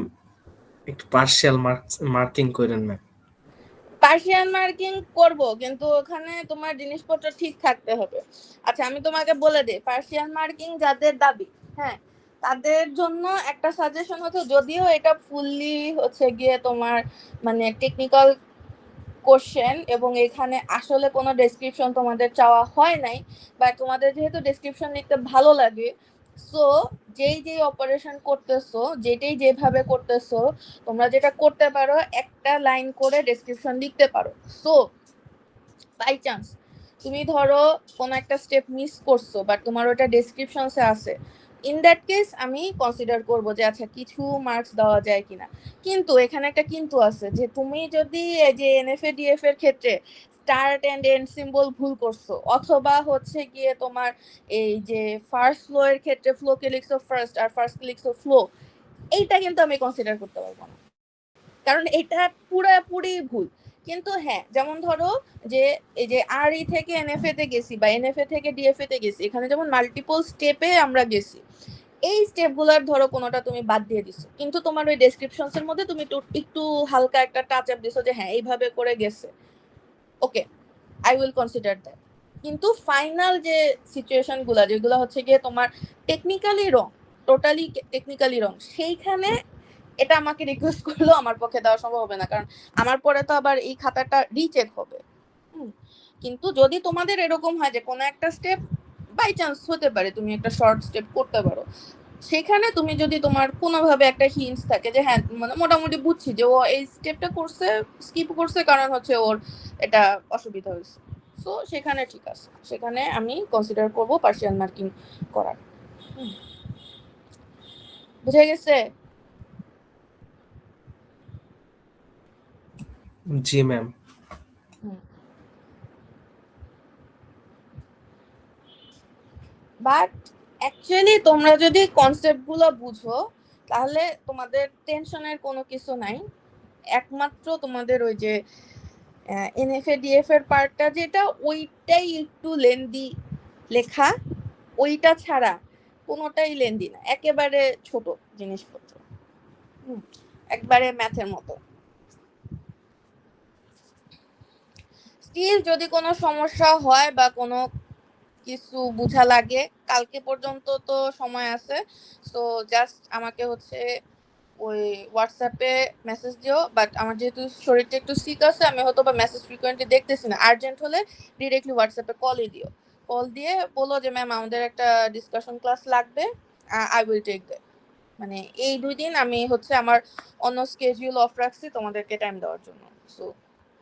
একটু পার্শিয়াল মার্কিং করেন ম্যাম। পার্সিয়ান মার্কিং করব, কিন্তু ওখানে তোমার জিনিসপত্র ঠিক থাকতে হবে। আচ্ছা, আমি তোমাকে বলে দিই, পার্সিয়ান মার্কিং যাদের দাবি, হ্যাঁ, তাদের জন্য একটা সাজেশন হচ্ছে, যদিও এটা ফুললি হচ্ছে গিয়ে তোমার মানে টেকনিক্যাল কোশ্চেন এবং এখানে আসলে কোনো ডেসক্রিপশন তোমাদের চাওয়া হয় নাই, বা তোমাদের যেহেতু ডেসক্রিপশন লিখতে ভালো লাগে, সো যেই অপারেশন করতেছো, যেটাই যেভাবে করতেছো, তোমরা যেটা করতে পারো একটা লাইন করে ডেসক্রিপশন লিখতে পারো। সো বাই চান্স তুমি ধরো কোনো একটা স্টেপ মিস করছো, বাট তোমার ওটা ডেসক্রিপশনসে আছে, ইন দ্যাট কেস আমি কনসিডার করব যে আচ্ছা কিছু মার্কস দেওয়া যায় কিনা। কিন্তু এখানে একটা কিন্তু আছে, যে তুমি যদি এই যে এনএফএ ডিএফ এর ক্ষেত্রে স্টার্ট এন্ড এন্ড সিম্বল ভুল করছো, অথবা হচ্ছে গিয়ে তোমার এই যে ফার্স্ট ফ্লো এর ক্ষেত্রে ফ্লো কে লিখছো ফার্স্ট আর ফার্স্ট কে লিখছো ফ্লো, এইটা কিন্তু আমি কনসিডার করতে পারবো না, কারণ এটা পুরোপুরি ভুল। কিন্তু হ্যাঁ, যেমন ধরো যে এই যে আর ই থেকে এনএফএ তে গেছি বা এনএফএ থেকে ডিএফএ তে গেছি, এখানে যেমন মাল্টিপল স্টেপে আমরা গেছি, এই স্টেপগুলোর ধরো কোনোটা তুমি বাদ দিয়ে দিছো, কিন্তু তোমার ওই ডেসক্রিপশনস এর মধ্যে তুমি একটু হালকা একটা টাচ আপ দিছো যে হ্যাঁ এইভাবে করে গেছে, ওকে, আই উইল কনসিডার দ্যাট। কিন্তু ফাইনাল যে সিচুয়েশন গুলা, যেগুলো হচ্ছে গিয়ে তোমার টেকনিক্যালি রং, টোটালি টেকনিক্যালি রং, সেইখানে এটা আমাকে রিকোয়েস্ট করলেও আমার পক্ষে দেওয়া সম্ভব হবে না, কারণ আমার পরে তো আবার এই খাতাটা রিচেক হবে। কিন্তু যদি তোমাদের এরকম হয় যে কোনো একটা স্টেপ বাই চান্স হতে পারে তুমি একটা শর্ট স্টেপ করতে পারো, সেখানে তুমি যদি তোমার কোনোভাবে একটা হিন্টস থাকে যে হ্যাঁ মানে মোটামুটি বুঝছি যে ও এই স্টেপটা করছে, স্কিপ করছে কারণ হচ্ছে ওর এটা অসুবিধা হয়েছে, সো সেখানে ঠিক আছে, সেখানে আমি কনসিডার করব পার্সিয়াল মার্কিং করার। বুঝে গেছে? জি ম্যাম। বাট অ্যাকচুয়ালি তোমরা যদি কনসেপ্টগুলো বুঝো, তাহলে তোমাদের টেনশনের কোনো কিছু নাই। একমাত্র তোমাদের ওই যে এনএফএ ডিএফ এর পার্টটা যেটা, ওইটাই একটু লেন্দি লেখা, ওইটা ছাড়া কোনোটাই লেন্দি না, একেবারে ছোট জিনিসপত্র, একবারে ম্যাথের মতো। স্টিল যদি কোনো সমস্যা হয় বা কোনো কিছু বুঝা লাগে, কালকে পর্যন্ত তো সময় আছে, সো জাস্ট আমাকে হচ্ছে ওই হোয়াটসঅ্যাপে মেসেজ দিও। বাট আমার যেহেতু শরীরটা একটু সিক আছে, আমি হয়তো বা মেসেজ ফ্রিকোয়েন্টলি দেখতেছি না, আর্জেন্ট হলে ডিরেক্টলি হোয়াটসঅ্যাপে কলই দিও, কল দিয়ে বলো যে ম্যাম আমাদের একটা ডিসকাশন ক্লাস লাগবে, আই উইল টেক দ্যাট। মানে এই 2 দিন আমি হচ্ছে আমার অন্য স্কেডিউল অফ রাখছি তোমাদেরকে টাইম দেওয়ার জন্য, সো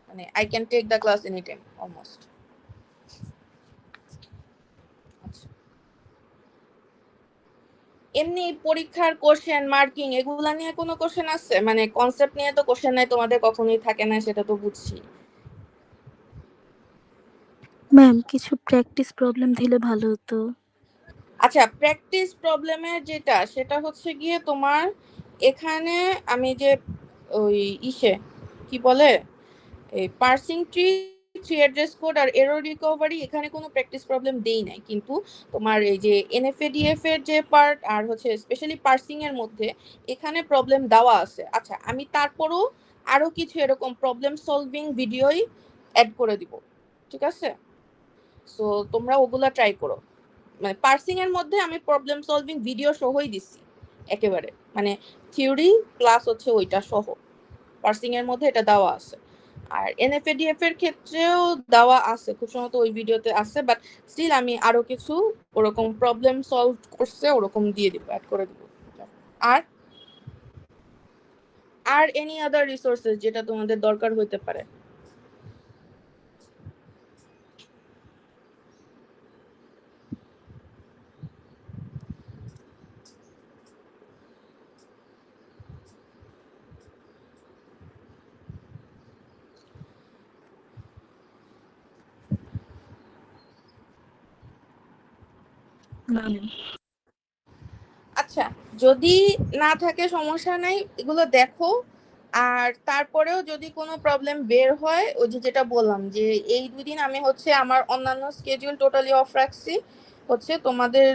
মানে I can take the class any time almost. এমনি পরীক্ষার কোশ্চেন মার্কিং এগুলা নিয়ে কোনো কোশ্চেন আছে? মানে কনসেপ্ট নিয়ে তো কোশ্চেন নাই তোমাদের, কখনোই থাকে না, সেটা তো বুঝছি। ম্যাম কিছু প্র্যাকটিস প্রবলেম দিলে ভালো হতো। আচ্ছা, প্র্যাকটিস প্রবলেমের যেটা, সেটা হচ্ছে গিয়ে তোমার এখানে আমি যে ওই ইসে কি বলে এই parsing tree, three address code আর এরর রিকভারি, এখানে কোনো প্র্যাকটিস প্রবলেম দেই নাই, কিন্তু তোমার এই যে এনএফএডিএফ এর যে পার্ট আর হচ্ছে স্পেশালি পার্সিং এর মধ্যে এখানে প্রবলেম দেওয়া আছে। আচ্ছা, আমি তারপরও আরো কিছু এরকম প্রবলেম সলভিং ভিডিওই অ্যাড করে দিব, ঠিক আছে? সো তোমরা ওগুলা ট্রাই করো। মানে পার্সিং এর মধ্যে আমি প্রবলেম সলভিং ভিডিও সহই দিচ্ছি, একেবারে, মানে থিওরি প্লাস হচ্ছে ওইটা সহ পার্সিং এর মধ্যে এটা দেওয়া আছে। আর এনএফএডিএফ এর ক্ষেত্রেও দেওয়া আছে, খুব সম্ভবত ওই ভিডিওতে আছে, বাট স্টিল আমি আরো কিছু ওরকম প্রবলেম সলভ করছে ওরকম দিয়ে দিব, অ্যাড করে দিব। আর আর এনি আদার রিসোর্সেস যেটা তোমাদের দরকার হইতে পারে। আচ্ছা, যদি না থাকে সমস্যা নাই, এগুলো দেখো। আর তারপরেও যদি কোনো প্রবলেম বের হয়, ওই যে যেটা বললাম যে এই 2 দিন আমি হচ্ছে আমার অন্যান্য স্কেডিউল টোটালি অফ রাখছি, হচ্ছে তোমাদের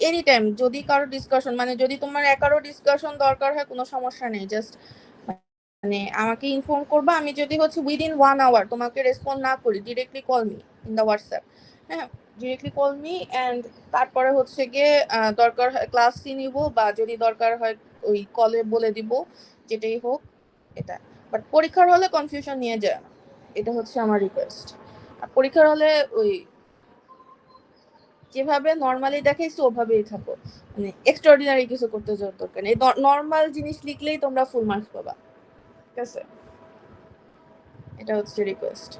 এনি টাইম যদি কারো ডিসকাশন, মানে যদি তোমার একারও ডিসকাশন দরকার হয় কোনো সমস্যা নেই, জাস্ট মানে আমাকে ইনফর্ম করবা। আমি যদি হচ্ছে উইদিন 1 আওয়ার তোমাকে রেসপন্ড না করি, directly call me in the WhatsApp. হ্যাঁ, ডিরেক্টলি কল মি, অ্যান্ড তারপরে হচ্ছে গিয়ে দরকার হয় ক্লাসই নিব, বা যদি দরকার হয় ওই কলে বলে দিব, যেটাই হোক এটা। বাট পরীক্ষার হলে কনফিউশন নিয়ে যায় না, এটা হচ্ছে আমার রিকোয়েস্ট। আর পরীক্ষার হলে ওই যেভাবে নর্মালি দেখাইছো ওভাবেই থাকো, মানে এক্সট্রাঅর্ডিনারি কিছু করতে যাওয়ার দরকার নেই, নর্মাল জিনিস লিখলেই তোমরা ফুল মার্কস পাবা, ঠিক আছে? এটা হচ্ছে রিকোয়েস্ট।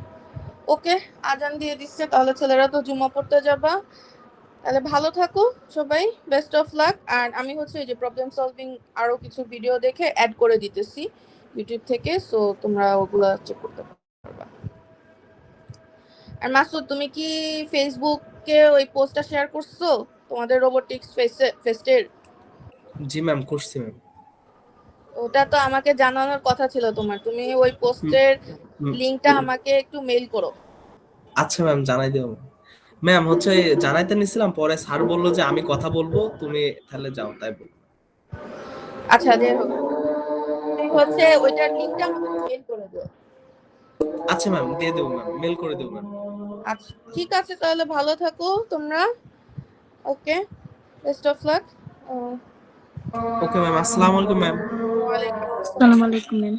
ওকে, আজান দিয়ে দিচ্ছে, তাহলে ছেলেরা তো জুম্মা পড়তে যাবা। তাহলে ভালো থাকো সবাই, বেস্ট অফ লাক। আর আমি হচ্ছে এই যে প্রবলেম সলভিং আরো কিছু ভিডিও দেখে অ্যাড করে দিতেছি ইউটিউব থেকে, সো তোমরা ওগুলা চেক করতে পারবা। আর মাসুদ, তুমি কি ফেসবুকে ওই পোস্টটা শেয়ার করছো তোমাদের রোবোটিক্স ফেস্টের? জি ম্যাম, করছি ম্যাম। ওটা তো আমাকে জানানোর কথা ছিল তোমার, তুমি ওই পোস্টের লিংকটা আমাকে একটু মেইল করো। আচ্ছা ম্যাম, জানাই দেবো। ম্যাম হচ্ছে জানাইতে নিছিলাম, পরে স্যার বললো যে আমি কথা বলবো, তুমি তাহলে যাও, তাই বল। আচ্ছা, যাই হোক, তুমি হচ্ছে ওইটার লিংকটা আমাকে মেইল করে দিও। আচ্ছা ম্যাম, দিয়ে দেবো ম্যাম, মেল করে দেবো ম্যাম। আচ্ছা ঠিক আছে, তাহলে ভালো থাকো তোমরা। Okay, best of luck. Okay ma'am, আসসালামু আলাইকুম ম্যাম। ওয়ালাইকুম আসসালাম। আসসালামু আলাইকুম ম্যাম।